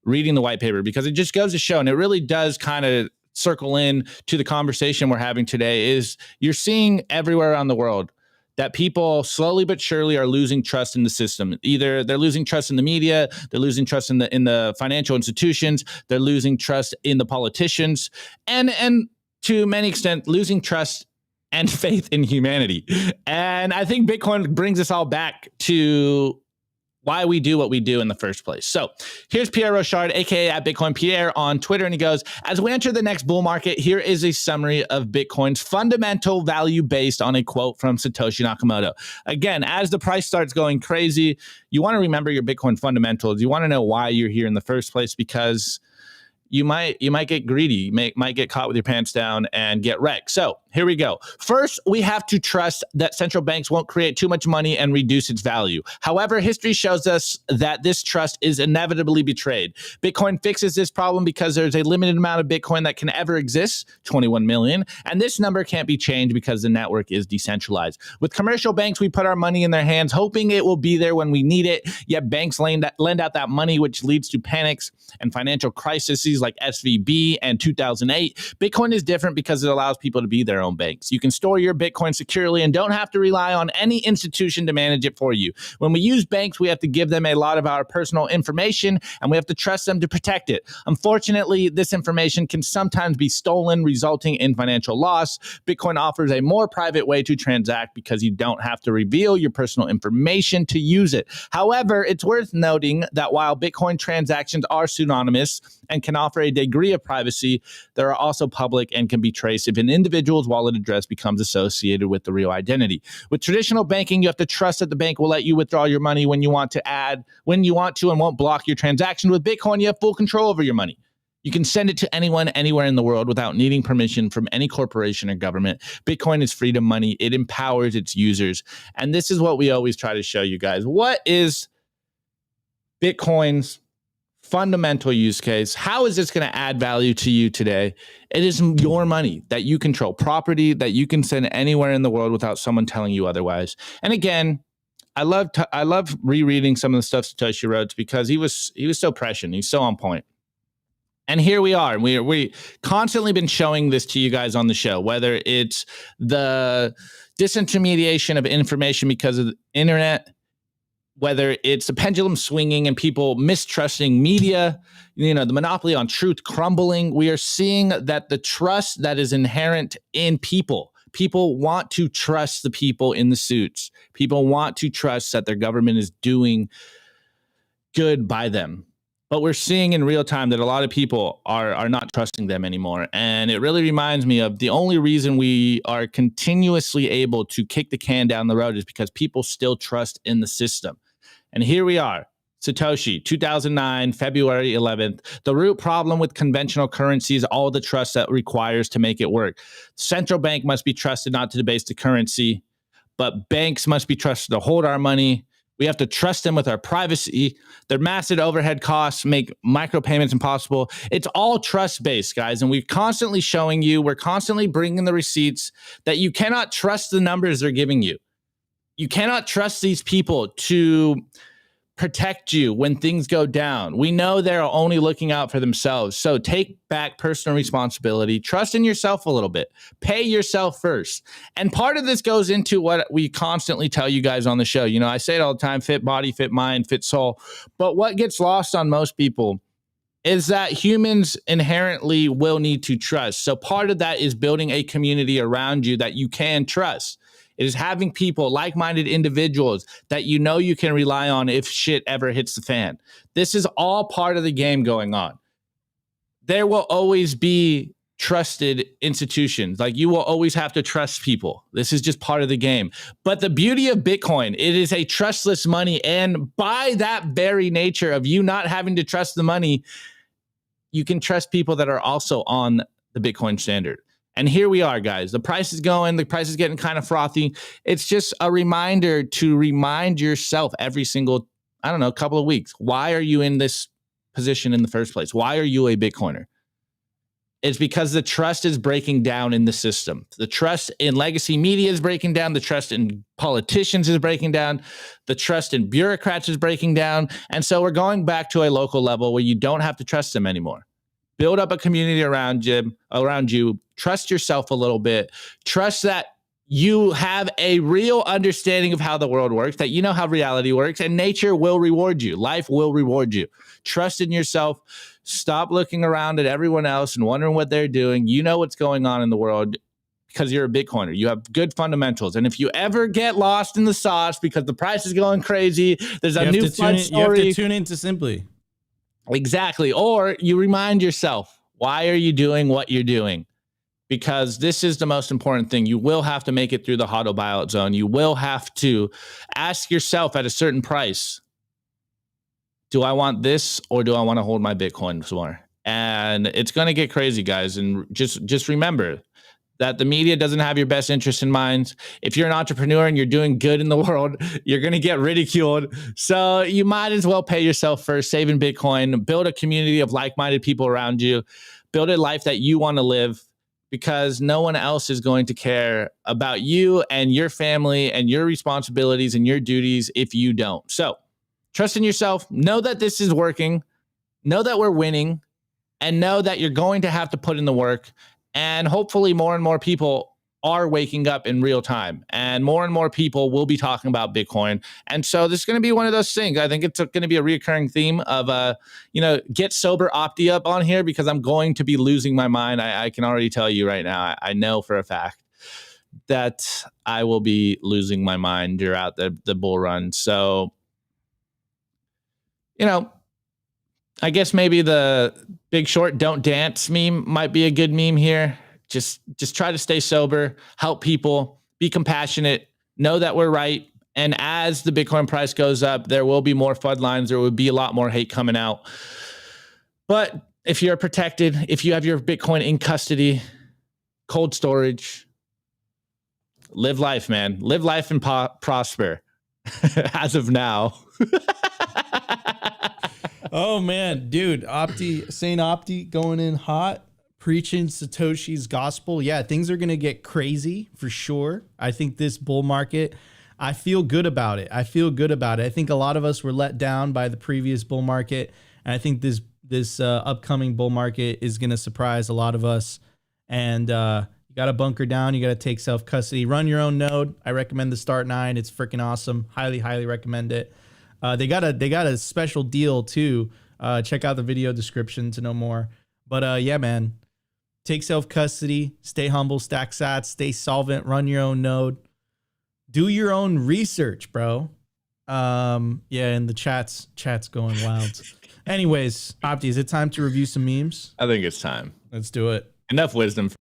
reading the white paper, because it just goes to show, and it really does kind of circle in to the conversation we're having today, is you're seeing everywhere around the world that people slowly but surely are losing trust in the system. Either they're losing trust in the media, they're losing trust in the financial institutions, they're losing trust in the politicians, and to many extent losing trust and faith in humanity. And I think Bitcoin brings us all back to why we do what we do in the first place. So here's Pierre Rochard, aka at Bitcoin Pierre, on Twitter, and he goes, as we enter the next bull market, here is a summary of Bitcoin's fundamental value based on a quote from Satoshi Nakamoto. Again, as the price starts going crazy, you want to remember your Bitcoin fundamentals. You want to know why you're here in the first place, because you might get greedy, you might get caught with your pants down and get wrecked. So here we go. First, we have to trust that central banks won't create too much money and reduce its value. However, history shows us that this trust is inevitably betrayed. Bitcoin fixes this problem because there's a limited amount of Bitcoin that can ever exist, 21 million, and this number can't be changed because the network is decentralized. With commercial banks, we put our money in their hands, hoping it will be there when we need it, yet banks lend out that money, which leads to panics and financial crises like SVB and 2008. Bitcoin is different because it allows people to be their own banks. You can store your Bitcoin securely and don't have to rely on any institution to manage it for you. When we use banks, we have to give them a lot of our personal information, and we have to trust them to protect it. Unfortunately, this information can sometimes be stolen, resulting in financial loss. Bitcoin offers a more private way to transact because you don't have to reveal your personal information to use it. However, it's worth noting that while Bitcoin transactions are pseudonymous and can offer a degree of privacy, they are also public and can be traced if an individual's wallet address becomes associated with the real identity. With traditional banking, you have to trust that the bank will let you withdraw your money when you want to, and won't block your transaction. With Bitcoin, you have full control over your money. You can send it to anyone, anywhere in the world without needing permission from any corporation or government. Bitcoin is freedom money. It empowers its users. And this is what we always try to show you guys. What is Bitcoin's fundamental use case? How is this going to add value to you today? It is your money that you control, property that you can send anywhere in the world without someone telling you otherwise. And again, I love rereading some of the stuff Satoshi wrote, because he was so prescient. He's so on point. And here we are. We constantly been showing this to you guys on the show, whether it's the disintermediation of information because of the internet, whether it's the pendulum swinging and people mistrusting media, the monopoly on truth crumbling. We are seeing that the trust that is inherent in people want to trust the people in the suits. People want to trust that their government is doing good by them. But we're seeing in real time that a lot of people are not trusting them anymore. And it really reminds me of the only reason we are continuously able to kick the can down the road is because people still trust in the system. And here we are, Satoshi, 2009, February 11th. The root problem with conventional currency is all the trust that requires to make it work. Central bank must be trusted not to debase the currency, but banks must be trusted to hold our money. We have to trust them with our privacy. Their massive overhead costs make micropayments impossible. It's all trust-based, guys. And we're constantly showing you, we're constantly bringing the receipts that you cannot trust the numbers they're giving you. You cannot trust these people to protect you when things go down. We know they're only looking out for themselves. So take back personal responsibility. Trust in yourself a little bit. Pay yourself first. And part of this goes into what we constantly tell you guys on the show. You know, I say it all the time, fit body, fit mind, fit soul. But what gets lost on most people is that humans inherently will need to trust. So part of that is building a community around you that you can trust. It is having people, like-minded individuals that you know you can rely on if shit ever hits the fan. This is all part of the game going on. There will always be trusted institutions. Like, you will always have to trust people. This is just part of the game. But the beauty of Bitcoin, it is a trustless money. And by that very nature of you not having to trust the money, you can trust people that are also on the Bitcoin standard. And here we are, guys. The price is going. The price is getting kind of frothy. It's just a reminder to remind yourself every single, I don't know, couple of weeks. Why are you in this position in the first place? Why are you a Bitcoiner? It's because the trust is breaking down in the system. The trust in legacy media is breaking down. The trust in politicians is breaking down. The trust in bureaucrats is breaking down. And so we're going back to a local level where you don't have to trust them anymore. Build up a community around you. Trust yourself a little bit. Trust that you have a real understanding of how the world works, that you know how reality works, and nature will reward you. Life will reward you. Trust in yourself. Stop looking around at everyone else and wondering what they're doing. You know what's going on in the world because you're a Bitcoiner. You have good fundamentals. And if you ever get lost in the sauce because the price is going crazy, there's a new fun story. You have to tune into Simply. Exactly. Or you remind yourself, why are you doing what you're doing? Because this is the most important thing. You will have to make it through the HODL buyout zone. You will have to ask yourself at a certain price, do I want this or do I want to hold my Bitcoin more? And it's going to get crazy, guys. And just remember that the media doesn't have your best interest in mind. If you're an entrepreneur and you're doing good in the world, you're going to get ridiculed. So you might as well pay yourself first, save in Bitcoin, build a community of like-minded people around you, build a life that you want to live, because no one else is going to care about you and your family and your responsibilities and your duties if you don't. So trust in yourself. Know that this is working. Know that we're winning. And know that you're going to have to put in the work. And hopefully more and more people are waking up in real time, and more people will be talking about Bitcoin. And so this is going to be one of those things. I think it's going to be a recurring theme of, get sober Opti up on here, because I'm going to be losing my mind. I can already tell you right now. I know for a fact that I will be losing my mind throughout the bull run. So, I guess maybe the Big Short don't dance meme might be a good meme here. Just try to stay sober, help people, be compassionate, know that we're right. And as the Bitcoin price goes up, there will be more floodlines. There will be a lot more hate coming out. But if you're protected, if you have your Bitcoin in custody, cold storage, live life, man. Live life and prosper as of now. Oh man, dude, Saint Opti going in hot, preaching Satoshi's gospel. Yeah, things are gonna get crazy for sure. I think this bull market, I feel good about it. I think a lot of us were let down by the previous bull market, and I think this upcoming bull market is gonna surprise a lot of us. And you gotta bunker down. You gotta take self custody. Run your own node. I recommend the Start 9. It's freaking awesome. Highly recommend it. They got a special deal too. Check out the video description to know more. But yeah, man, take self custody, stay humble, stack sats, stay solvent, run your own node, do your own research, bro. Yeah, and the chat's going wild. Anyways, Opti, is it time to review some memes? I think it's time. Let's do it. Enough wisdom.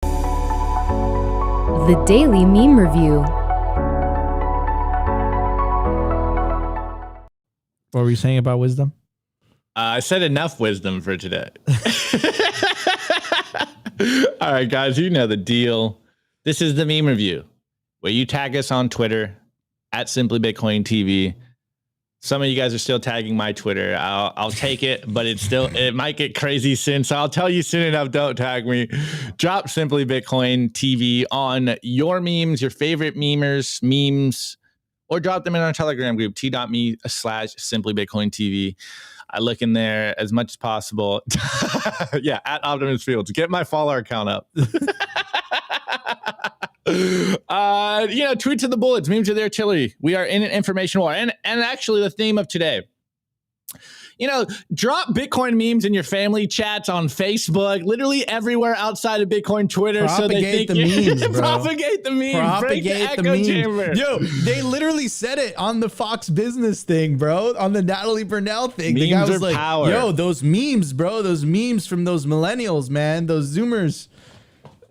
The Daily Meme Review. What were you saying about wisdom? I said enough wisdom for today. All right, guys, you know the deal. This is the meme review, where you tag us on Twitter at simplybitcoin TV. Some of you guys are still tagging my Twitter. I'll take it, but it might get crazy soon. So I'll tell you soon enough, don't tag me. Drop Simply Bitcoin TV on your memes, your favorite memes, or drop them in our Telegram group, t.me/simplybitcointv. I look in there as much as possible. Yeah, at Optimus Fields. Get my follower account up. Tweet to the bullets, memes to the artillery. We are in an information war. And actually the theme of today, drop Bitcoin memes in your family chats on Facebook, literally everywhere outside of Bitcoin Twitter. Propagate the memes, bro. Propagate the memes. Propagate the memes. Chamber. Yo, they literally said it on the Fox Business thing, bro. On the Natalie Burnell thing. Memes the guy was are like, power. yo, those memes, bro. Those memes from those millennials, man. Those Zoomers.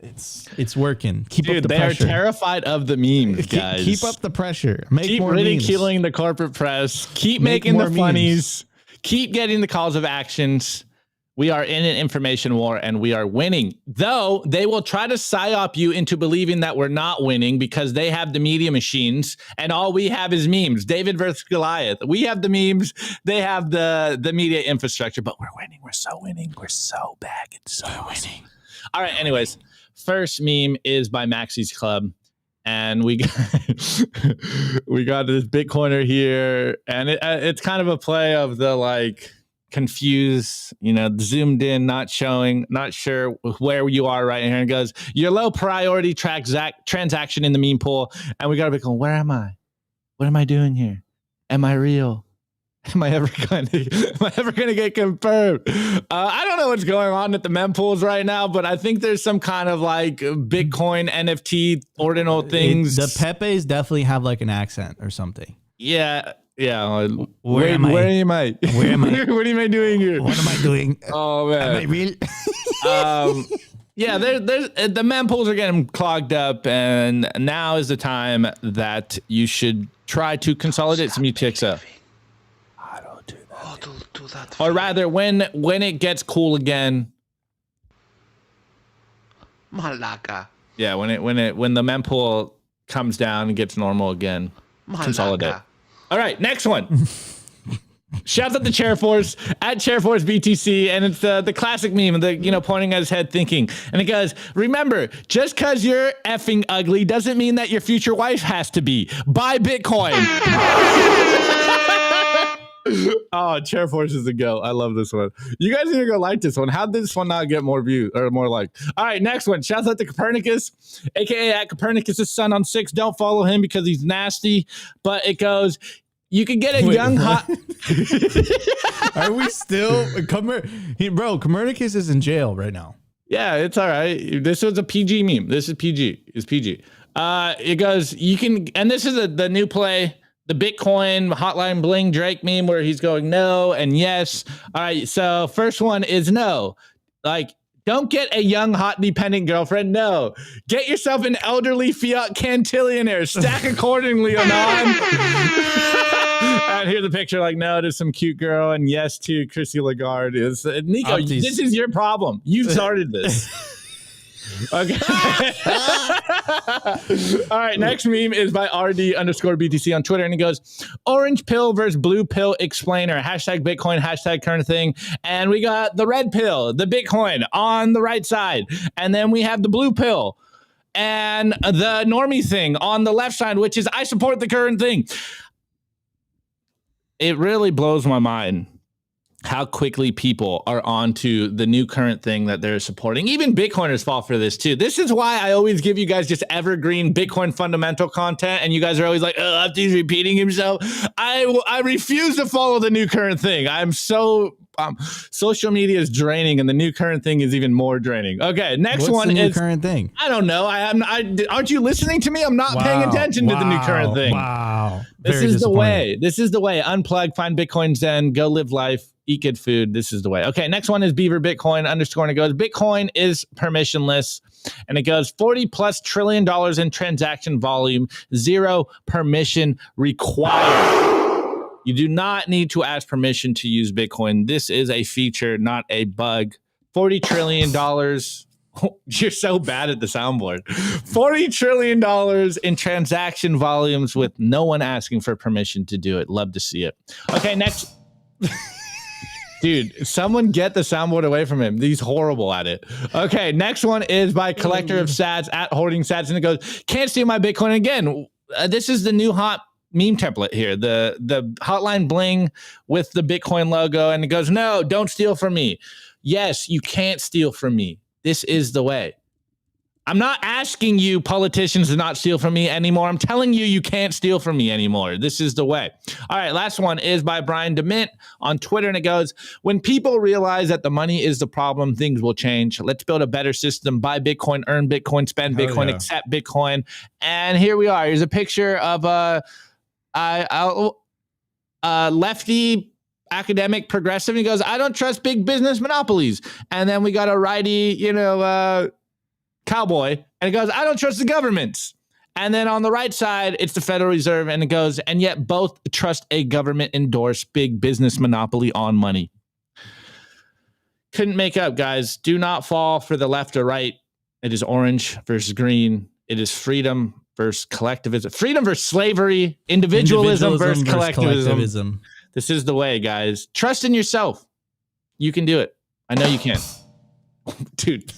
It's working. Keep up the pressure. They are terrified of the memes, guys. Keep up the pressure. Keep more ridiculing the corporate press. Keep making the funnies. Keep getting the calls of actions. We are in an information war and we are winning. Though they will try to psyop you into believing that we're not winning because they have the media machines and all we have is memes. David versus Goliath. We have the memes. They have the media infrastructure, but we're winning. We're so winning. We're so back. It's so winning. All right. Anyways. First meme is by Maxi's Club, and we got this Bitcoiner here, and it's kind of a play of the confused, zoomed in, not showing, not sure where you are right here. And it goes, your low priority transaction in the meme pool, and we got to be going, where am I? What am I doing here? Am I real? Am I ever going to get confirmed? I don't know what's going on at the mempools right now, but I think there's some kind of Bitcoin NFT ordinal things. The Pepes definitely have an accent or something. Yeah. Where am I? Where am I? Where am I? What am I doing here? What am I doing? Oh man. Am I real? Yeah, there's the mempools are getting clogged up, and now is the time that you should try to consolidate some UTXO. Do that. Or rather, when it gets cool again. Malaga. Yeah, when the mempool comes down and gets normal again. Consolidate. All right, next one. Shouts out to Chairforce at Chairforce BTC, and it's the classic meme of the pointing at his head thinking, and it goes, remember, just because you're effing ugly doesn't mean that your future wife has to be. Buy Bitcoin. Oh, Chairforce is a go. I love this one. You guys need to go like this one. How did this one not get more views or more like? All right, next one. Shouts out to Copernicus, aka at Copernicus' son on 6. Don't follow him because he's nasty. But it goes, you can get a young hot. Are we still? Bro, Copernicus is in jail right now. Yeah, it's all right. This was a PG meme. This is PG. It's PG. It goes, you can, and this is the new play. The Bitcoin Hotline Bling Drake meme where he's going no and yes. All right, so first one is no. Don't get a young, hot, dependent girlfriend. No. Get yourself an elderly fiat cantillionaire. Stack accordingly, Anon. And here's a picture no, it is some cute girl. And yes, to Chrissy Lagarde is Nico. This is your problem. You started this. Okay. All right. Next meme is by RD_BTC on Twitter. And he goes, orange pill versus blue pill explainer. Hashtag Bitcoin, hashtag current thing. And we got the red pill, the Bitcoin on the right side. And then we have the blue pill and the normie thing on the left side, which is I support the current thing. It really blows my mind how quickly people are onto the new current thing that they're supporting. Even Bitcoiners fall for this too. This is why I always give you guys just evergreen Bitcoin fundamental content, and you guys are always like, oh, he's repeating himself. I refuse to follow the new current thing. I'm so social media is draining, and the new current thing is even more draining. Okay, next What's one the new is current thing. I don't know. Aren't you listening to me? I'm not paying attention to the new current thing. Wow. This is the way. This is the way. Unplug, find Bitcoin Zen, go live life, eat good food. This is the way. Okay, next one is Beaver Bitcoin _ and it goes, Bitcoin is permissionless. And it goes $40+ trillion in transaction volume, 0 permission required. You do not need to ask permission to use Bitcoin. This is a feature, not a bug. $40 trillion. You're so bad at the soundboard. $40 trillion in transaction volumes with no one asking for permission to do it. Love to see it. Okay, next. Dude, someone get the soundboard away from him. He's horrible at it. Okay, next one is by Collector of Sats at Hoarding Sats, and it goes, can't steal my Bitcoin again. This is the new hot meme template here, the hotline bling with the Bitcoin logo, and it goes, no, don't steal from me. Yes, you can't steal from me. This is the way. I'm not asking you politicians to not steal from me anymore. I'm telling you, you can't steal from me anymore. This is the way. All right, last one is by Brian DeMint on Twitter, and it goes, when people realize that the money is the problem, things will change. Let's build a better system. Buy Bitcoin, earn Bitcoin, spend Bitcoin, accept Bitcoin. And here we are. Here's a picture of lefty academic progressive. He goes, I don't trust big business monopolies. And then we got a righty, cowboy, and it goes, I don't trust the governments. And then on the right side, it's the Federal Reserve, and it goes, and yet both trust a government-endorsed big business monopoly on money. Couldn't make up, guys. Do not fall for the left or right. It is orange versus green. It is freedom versus collectivism. Freedom versus slavery. Individualism versus collectivism. This is the way, guys. Trust in yourself. You can do it. I know you can. Dude.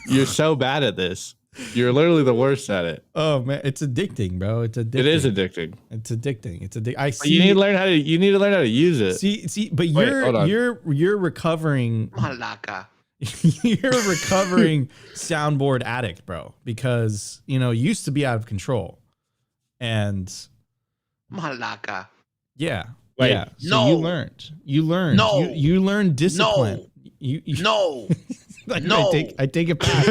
You're so bad at this. You're literally the worst at it. Oh man, it's addicting, bro. It's addicting. It is addicting. It's addicting. It's addicting. I see. You need to learn how to. You need to learn how to use it. See. But you're recovering. Malaka. You're a recovering soundboard addict, bro. Because you used to be out of control, and Malaka. Yeah. Wait, yeah. So you learned. No. You learned discipline. No. No. I take it back.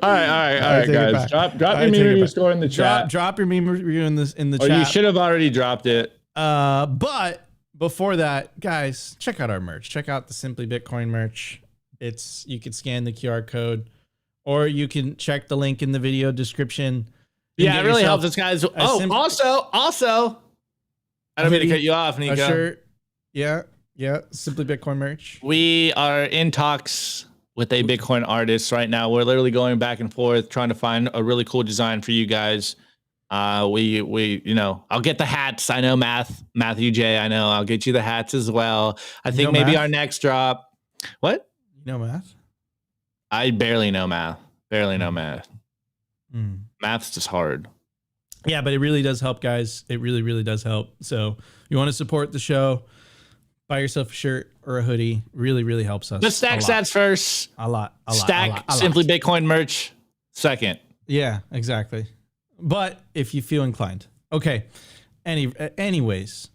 all right, guys. Drop your meme review score in the chat. Drop your meme review in the chat. Or you should have already dropped it. But before that, guys, check out our merch. Check out the Simply Bitcoin merch. You can scan the QR code, or you can check the link in the video description. Yeah, it really helps us, guys. Also, I don't mean to cut you off, Nico. Sure. Yeah, Simply Bitcoin merch. We are in talks with a Bitcoin artist right now. We're literally going back and forth trying to find a really cool design for you guys. I'll get the hats. I know Matthew J. I know I'll get you the hats as well. I think maybe our next drop. What? You know math? I barely know math. Math's just hard. Yeah, but it really does help, guys. It really, really does help. So you want to support the show, buy yourself a shirt or a hoodie. Really, really helps us. Let's stack stats first. A lot. Stack Simply Bitcoin merch second. Yeah, exactly. But if you feel inclined. Okay. Anyways.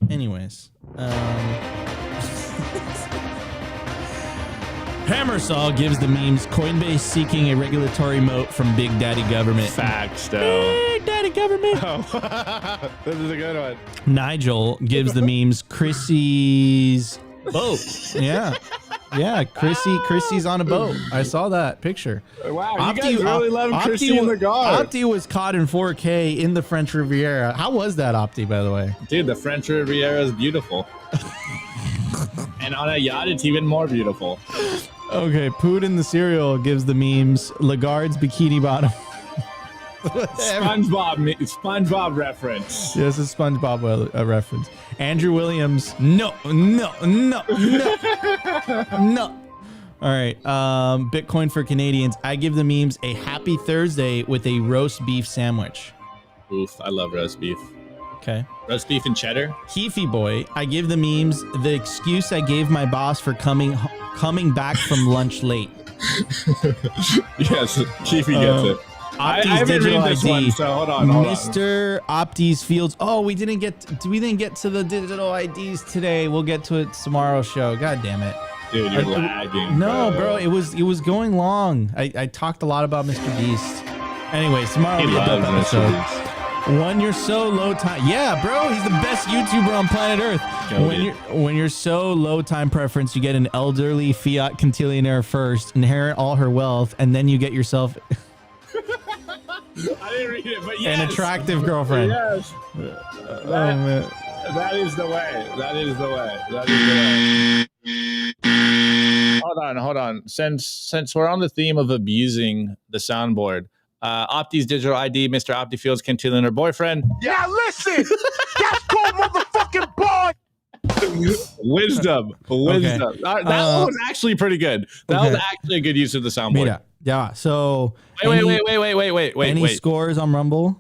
Hammersaw gives the memes Coinbase seeking a regulatory moat from Big Daddy government. Facts, though. Big Daddy government. Oh. This is a good one. Nigel gives the memes Chrissy's boat. Yeah. Chrissy's on a boat. I saw that picture. Wow, you guys really love Chrissy in the guard. Opti was caught in 4K in the French Riviera. How was that, Opti, by the way? Dude, the French Riviera is beautiful. And on a yacht, it's even more beautiful. Okay, Poot in the Cereal gives the memes Lagarde's bikini bottom. SpongeBob reference. Yes, it's SpongeBob reference. Andrew Williams. No. All right. Bitcoin for Canadians. I give the memes a happy Thursday with a roast beef sandwich. Oof, I love roast beef. Okay. Roast beef and cheddar. Keefy boy. I give the memes the excuse I gave my boss for coming back from lunch late. Yes, Keefy gets it. Opti's digital read this ID. One, so hold on. Mr. Opti's Fields. Oh, we didn't get to the digital IDs today. We'll get to it tomorrow's show. God damn it. Dude, you're lagging. No, bro. It was going long. I talked a lot about MrBeast. Anyways, tomorrow will be a dope episode. When you're so low time, yeah, bro, he's the best YouTuber on planet Earth. When you're so low time preference, you get an elderly fiat cantillionaire first, inherit all her wealth, and then you get yourself I didn't read it, but yes. An attractive girlfriend. Yes. Man. That is the way. hold on. Since we're on the theme of abusing the soundboard, Opti's digital ID, Mr. Optifields, Kentulan, her boyfriend. Now listen, that's called motherfucking boy. Wisdom. Okay. That one was actually pretty good. That was actually a good use of the soundboard. Mira, yeah. So Wait. any scores on Rumble?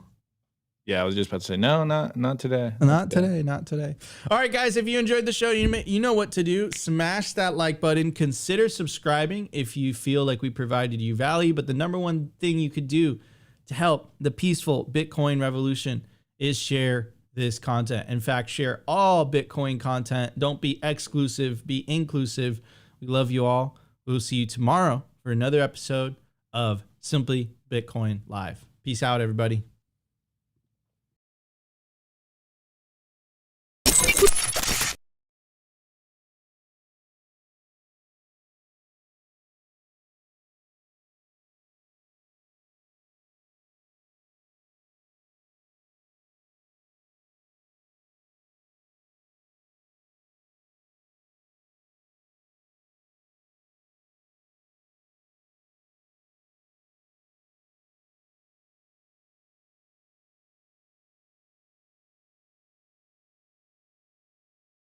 Yeah, I was just about to say no, not today. Not today. All right, guys, if you enjoyed the show, you know what to do. Smash that like button. Consider subscribing if you feel like we provided you value. But the number one thing you could do to help the peaceful Bitcoin revolution is share this content. In fact, share all Bitcoin content. Don't be exclusive, be inclusive. We love you all. We'll see you tomorrow for another episode of Simply Bitcoin Live. Peace out, everybody.